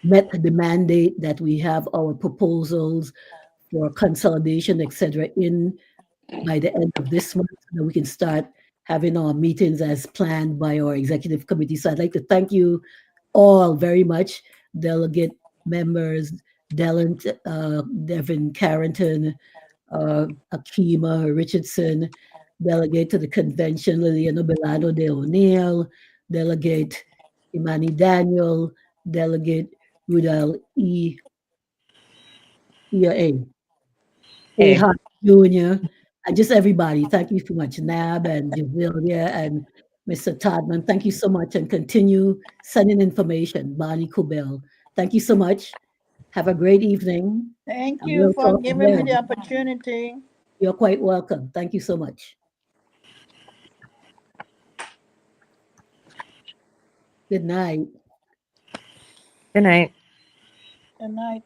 met the mandate that we have our proposals for consolidation, etc., in by the end of this month, so that we can start having our meetings as planned by our executive committee. So I'd like to thank you all very much, delegate members, Devin Carrington, Akima Richardson, delegate to the convention, Liliana Belano de O'Neill, delegate Imani Daniel, delegate Rudal A.
Hey.
Hart Jr., and just everybody. Thank you so much, Nab and Javilia and Mr. Todman. Thank you so much, and continue sending information. Bonnie Kubel. Thank you so much. Have a great evening.
Thank
And
you
we'll
for
talk
giving me
again.
the opportunity.
You're quite welcome. Thank you so much. Good night.
Good night.
Good night.